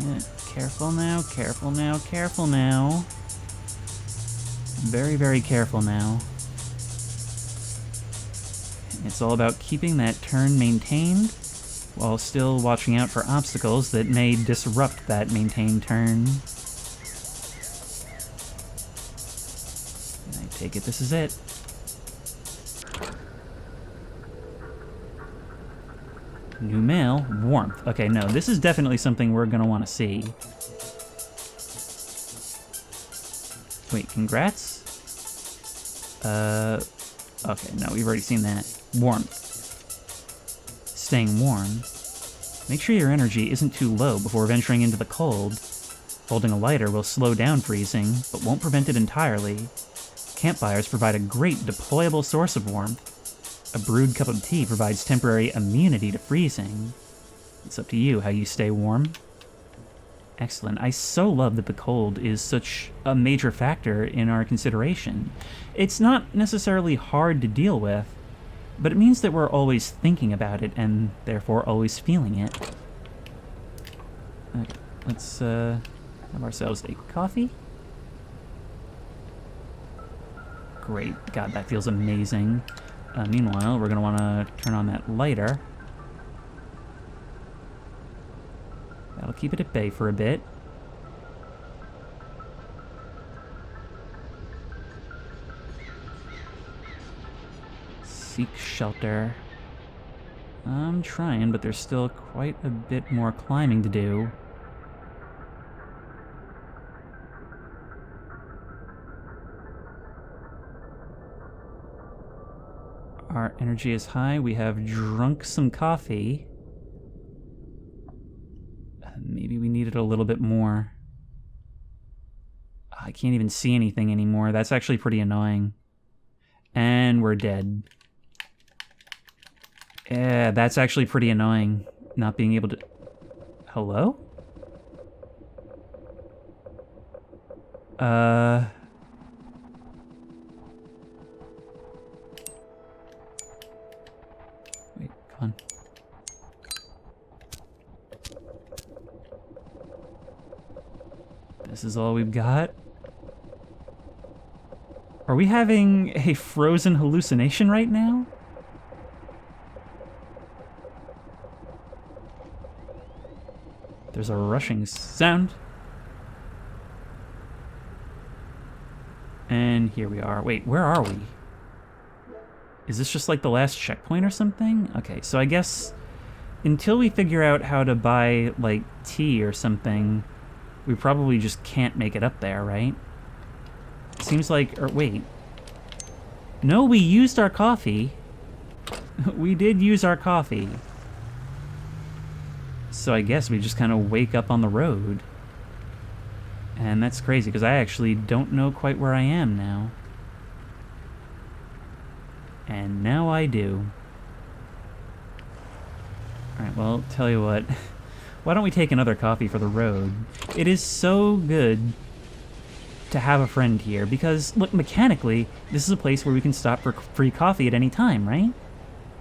Yeah, careful now, careful now, careful now. Very, very careful now. It's all about keeping that turn maintained, while still watching out for obstacles that may disrupt that maintained turn. I take it this is it. New mail, warmth. Okay, no, this is definitely something we're gonna want to see. Wait, congrats? Okay, no, we've already seen that. Warmth. Staying warm. Make sure your energy isn't too low before venturing into the cold. Holding a lighter will slow down freezing, but won't prevent it entirely. Campfires provide a great deployable source of warmth. A brewed cup of tea provides temporary immunity to freezing. It's up to you how you stay warm. Excellent. I so love that the cold is such a major factor in our consideration. It's not necessarily hard to deal with, but it means that we're always thinking about it and therefore always feeling it. Okay, let's have ourselves a coffee. Great. God, that feels amazing. Meanwhile, we're going to want to turn on that lighter. That'll keep it at bay for a bit. Seek shelter. I'm trying, but there's still quite a bit more climbing to do. Our energy is high. We have drunk some coffee. Maybe we need it a little bit more. I can't even see anything anymore. That's actually pretty annoying. And we're dead. Yeah, that's actually pretty annoying. Not being able to... Hello? Wait, come on. This is all we've got? Are we having a frozen hallucination right now? There's a rushing sound. And here we are. Wait, where are we? Is this just like the last checkpoint or something? Okay, so I guess until we figure out how to buy, like, tea or something, we probably just can't make it up there, right? Seems like... or wait. No, we used our coffee. We did use our coffee. So I guess we just kind of wake up on the road. And that's crazy, because I actually don't know quite where I am now. And now I do. Alright, well, tell you what. Why don't we take another coffee for the road? It is so good to have a friend here, because, look, mechanically, this is a place where we can stop for free coffee at any time, right?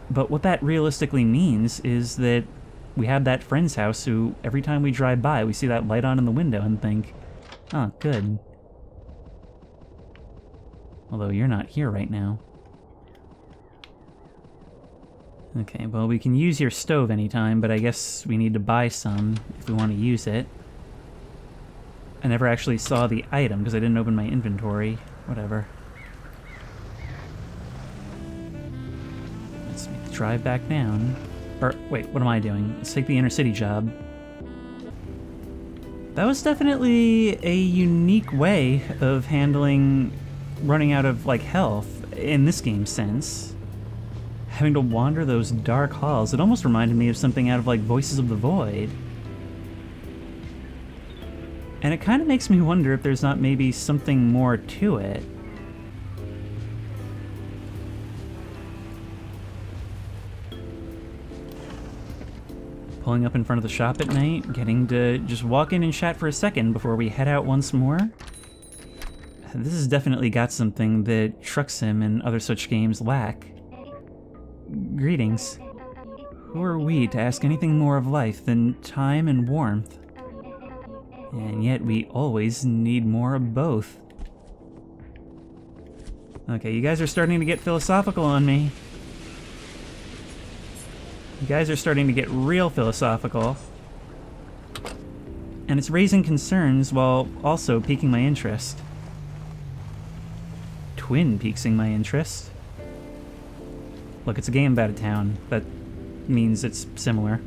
But what that realistically means is that we have that friend's house who, every time we drive by, we see that light on in the window and think, oh, good. Although you're not here right now. Okay, well, we can use your stove anytime, but I guess we need to buy some if we want to use it. I never actually saw the item because I didn't open my inventory. Whatever. Let's make the drive back down. Or, wait, what am I doing? Let's take the inner city job. That was definitely a unique way of handling running out of, like, health in this game's sense. Having to wander those dark halls, it almost reminded me of something out of, like, Voices of the Void. And it kind of makes me wonder if there's not maybe something more to it. Pulling up in front of the shop at night, getting to just walk in and chat for a second before we head out once more. This has definitely got something that Truck Sim and other such games lack. Greetings. Who are we to ask anything more of life than time and warmth? And yet we always need more of both. Okay, you guys are starting to get philosophical on me. You guys are starting to get real philosophical. And it's raising concerns while also piquing my interest. Twin piquing my interest. Look, it's a game about a town. That means it's similar.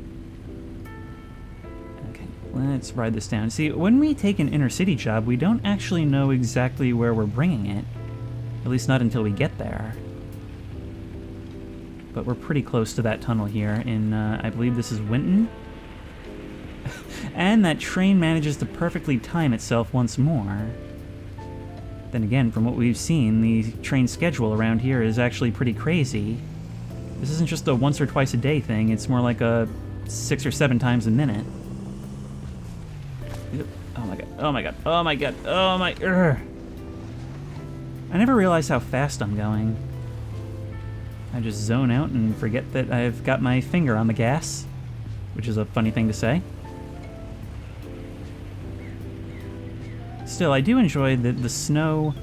Okay, let's ride this down. See, when we take an inner city job, we don't actually know exactly where we're bringing it. At least not until we get there. But we're pretty close to that tunnel here in, I believe this is Winton. And that train manages to perfectly time itself once more. Then again, from what we've seen, the train schedule around here is actually pretty crazy. This isn't just a once or twice a day thing, it's more like a 6 or 7 times a minute. Oh my god, oh my god, oh my god, oh my... I never realize how fast I'm going. I just zone out and forget that I've got my finger on the gas, which is a funny thing to say. Still, I do enjoy that the snow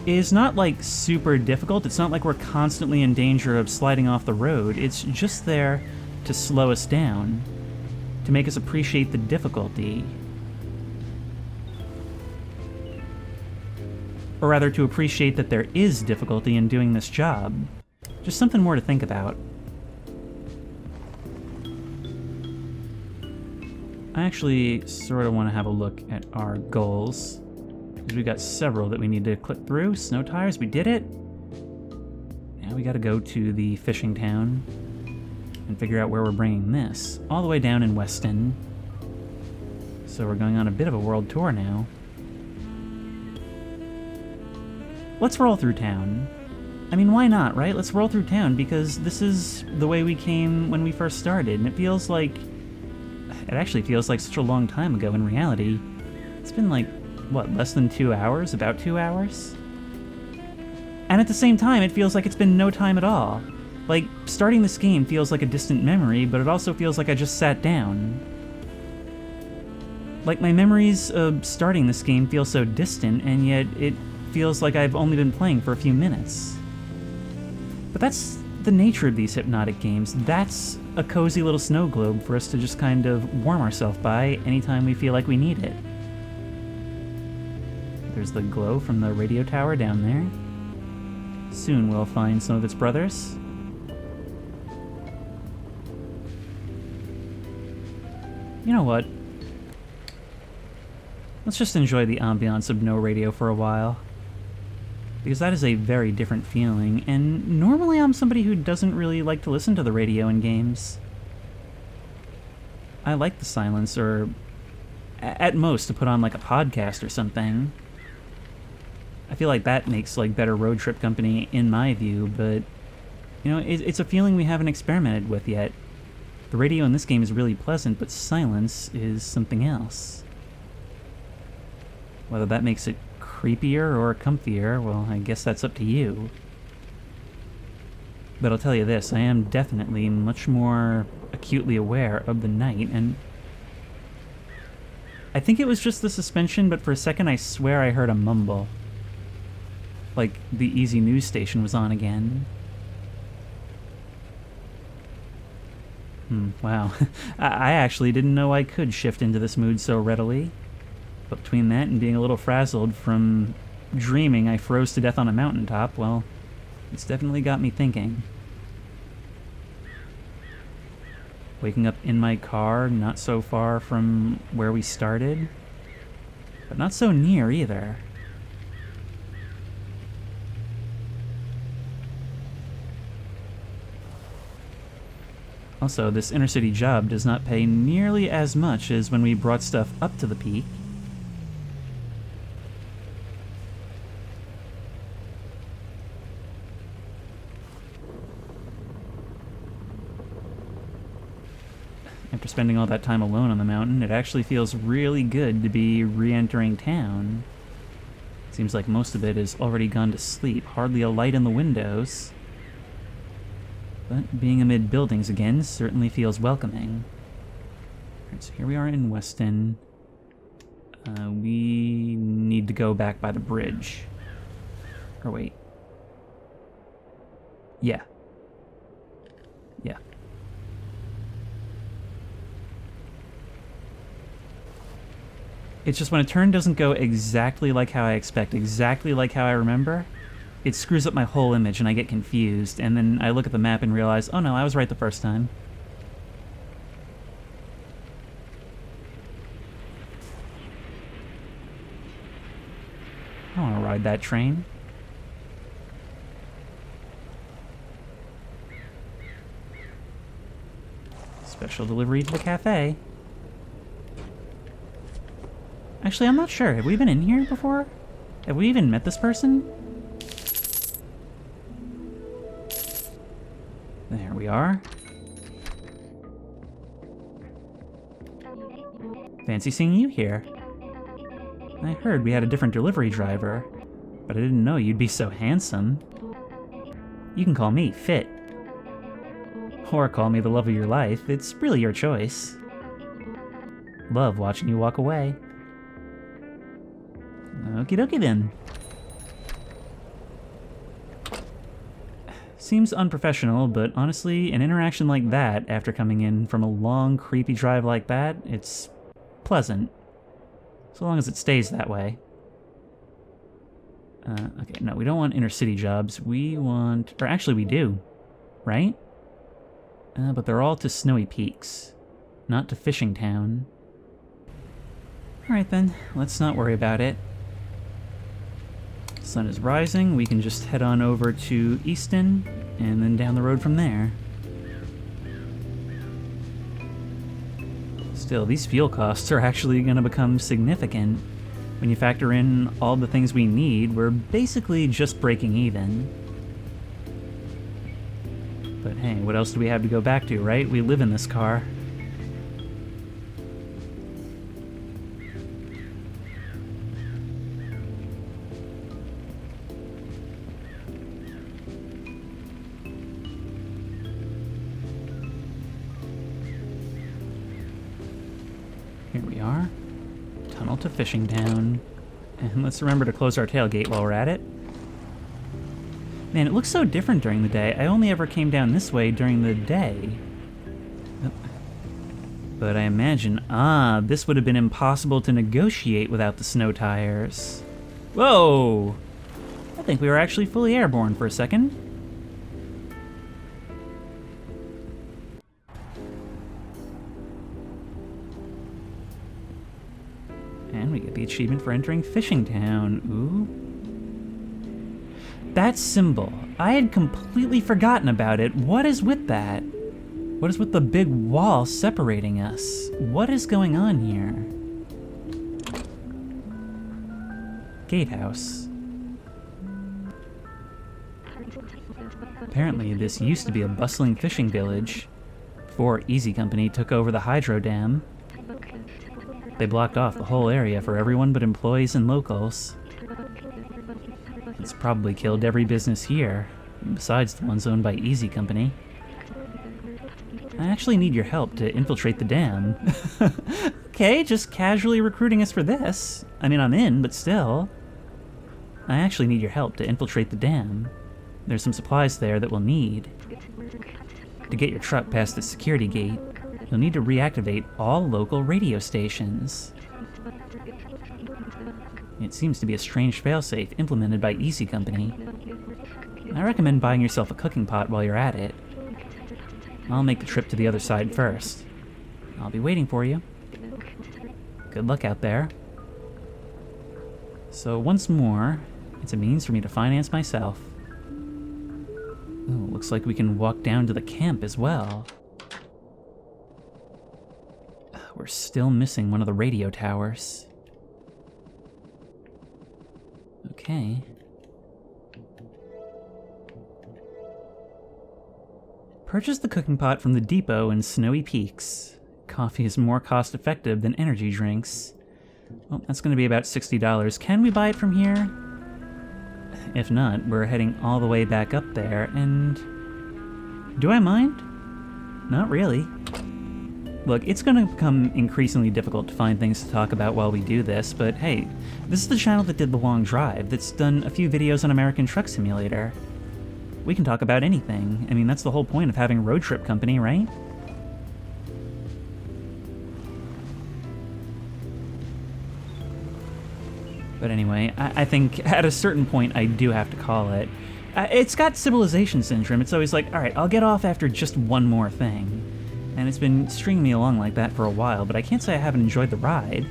is not like super difficult. It's not like we're constantly in danger of sliding off the road. It's just there to slow us down, to make us appreciate the difficulty. Or rather, to appreciate that there is difficulty in doing this job. Just something more to think about. I actually sort of want to have a look at our goals, because we've got several that we need to click through. Snow tires, we did it. Now we got to go to the fishing town and figure out where we're bringing this. All the way down in Weston. So we're going on a bit of a world tour now. Let's roll through town. I mean, why not, right? Let's roll through town, because this is the way we came when we first started, and it feels like... It actually feels like such a long time ago in reality. It's been like, what, less than 2 hours? About 2 hours? And at the same time, it feels like it's been no time at all. Like, starting this game feels like a distant memory, but it also feels like I just sat down. Like, my memories of starting this game feel so distant, and yet it feels like I've only been playing for a few minutes. But that's the nature of these hypnotic games. That's a cozy little snow globe for us to just kind of warm ourselves by anytime we feel like we need it. There's the glow from the radio tower down there. Soon we'll find some of its brothers. You know what? Let's just enjoy the ambiance of no radio for a while. Because that is a very different feeling, and normally I'm somebody who doesn't really like to listen to the radio in games. I like the silence, or at most to put on like a podcast or something. I feel like that makes like better road trip company in my view, but you know, it's a feeling we haven't experimented with yet. The radio in this game is really pleasant, but silence is something else. Whether that makes it creepier or comfier, well, I guess that's up to you. But I'll tell you this, I am definitely much more acutely aware of the night, and I think it was just the suspension, but for a second I swear I heard a mumble. Like the Easy News station was on again. Wow. I actually didn't know I could shift into this mood so readily. But between that and being a little frazzled from dreaming I froze to death on a mountaintop, well, it's definitely got me thinking. Waking up in my car, not so far from where we started, but not so near either. Also, this inner city job does not pay nearly as much as when we brought stuff up to the peak. After spending all that time alone on the mountain, it actually feels really good to be re-entering town. Seems like most of it has already gone to sleep, hardly a light in the windows. But being amid buildings again certainly feels welcoming. Alright, so here we are in Weston. We need to go back by the bridge. Or wait. Yeah. Yeah. It's just when a turn doesn't go exactly like how I expect, exactly like how I remember, it screws up my whole image and I get confused, and then I look at the map and realize, oh no, I was right the first time. I want to ride that train. Special delivery to the cafe. Actually, I'm not sure. Have we been in here before? Have we even met this person? The we are. Fancy seeing you here. I heard we had a different delivery driver, but I didn't know you'd be so handsome. You can call me Fit. Or call me the love of your life. It's really your choice. Love watching you walk away. Okie dokie then. Seems unprofessional, but honestly, an interaction like that after coming in from a long, creepy drive like that, it's pleasant. So long as it stays that way. Okay, no, we don't want inner-city jobs. We want... or actually we do, right? But they're all to Snowy Peaks, not to Fishing Town. Alright then, let's not worry about it. Sun is rising, we can just head on over to Easton, and then down the road from there. Still, these fuel costs are actually going to become significant. When you factor in all the things we need, we're basically just breaking even. But hey, what else do we have to go back to, right? We live in this car. Here we are. Tunnel to Fishing Town. And let's remember to close our tailgate while we're at it. Man, it looks so different during the day. I only ever came down this way during the day. But I imagine, this would have been impossible to negotiate without the snow tires. Whoa! I think we were actually fully airborne for a second. And we get the achievement for entering Fishing Town. Ooh. That symbol. I had completely forgotten about it. What is with that? What is with the big wall separating us? What is going on here? Gatehouse. Apparently, this used to be a bustling fishing village before Easy Company took over the hydro dam. They blocked off the whole area for everyone but employees and locals. It's probably killed every business here, besides the ones owned by Easy Company. I actually need your help to infiltrate the dam. Okay, just casually recruiting us for this. I mean, I'm in, but still. I actually need your help to infiltrate the dam. There's some supplies there that we'll need. To get your truck past the security gate, you'll need to reactivate all local radio stations. It seems to be a strange failsafe implemented by Easy Company. I recommend buying yourself a cooking pot while you're at it. I'll make the trip to the other side first. I'll be waiting for you. Good luck out there. So once more, it's a means for me to finance myself. Ooh, looks like we can walk down to the camp as well. We're still missing one of the radio towers. Okay. Purchase the cooking pot from the depot in Snowy Peaks. Coffee is more cost-effective than energy drinks. Well, that's going to be about $60. Can we buy it from here? If not, we're heading all the way back up there, and... do I mind? Not really. Look, it's going to become increasingly difficult to find things to talk about while we do this, but hey, this is the channel that did the long drive, that's done a few videos on American Truck Simulator. We can talk about anything. I mean, that's the whole point of having a road trip company, right? But anyway, I think at a certain point I do have to call it. It's got civilization syndrome. It's always like, alright, I'll get off after just one more thing. And it's been stringing me along like that for a while, but I can't say I haven't enjoyed the ride.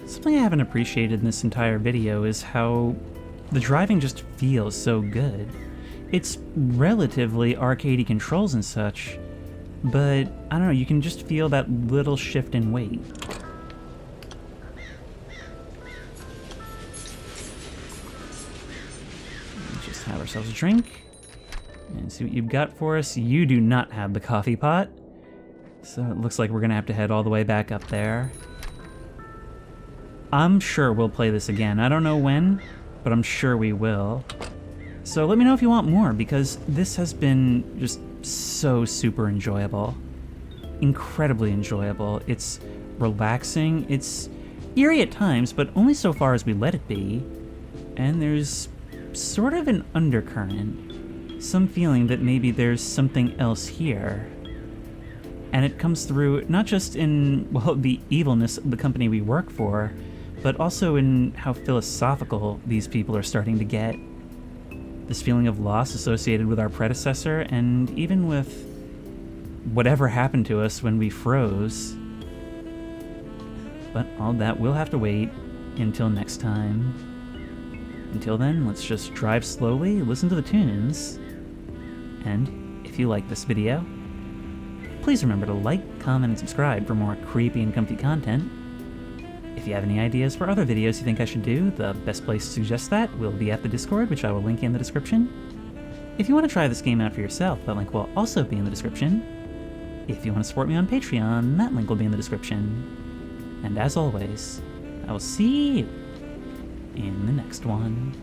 Something I haven't appreciated in this entire video is how the driving just feels so good. It's relatively arcadey controls and such, but I don't know, you can just feel that little shift in weight. Just have ourselves a drink. And see what you've got for us. You do not have the coffee pot. So it looks like we're gonna have to head all the way back up there. I'm sure we'll play this again. I don't know when, but I'm sure we will. So let me know if you want more, because this has been just so super enjoyable. Incredibly enjoyable. It's relaxing. It's eerie at times, but only so far as we let it be. And there's sort of an undercurrent. Some feeling that maybe there's something else here. And it comes through not just in, well, the evilness of the company we work for, but also in how philosophical these people are starting to get. This feeling of loss associated with our predecessor, and even with whatever happened to us when we froze. But all that will have to wait until next time. Until then, let's just drive slowly, listen to the tunes, and if you like this video, please remember to like, comment, and subscribe for more creepy and comfy content. If you have any ideas for other videos you think I should do, the best place to suggest that will be at the Discord, which I will link in the description. If you want to try this game out for yourself, that link will also be in the description. If you want to support me on Patreon, that link will be in the description. And as always, I will see you in the next one.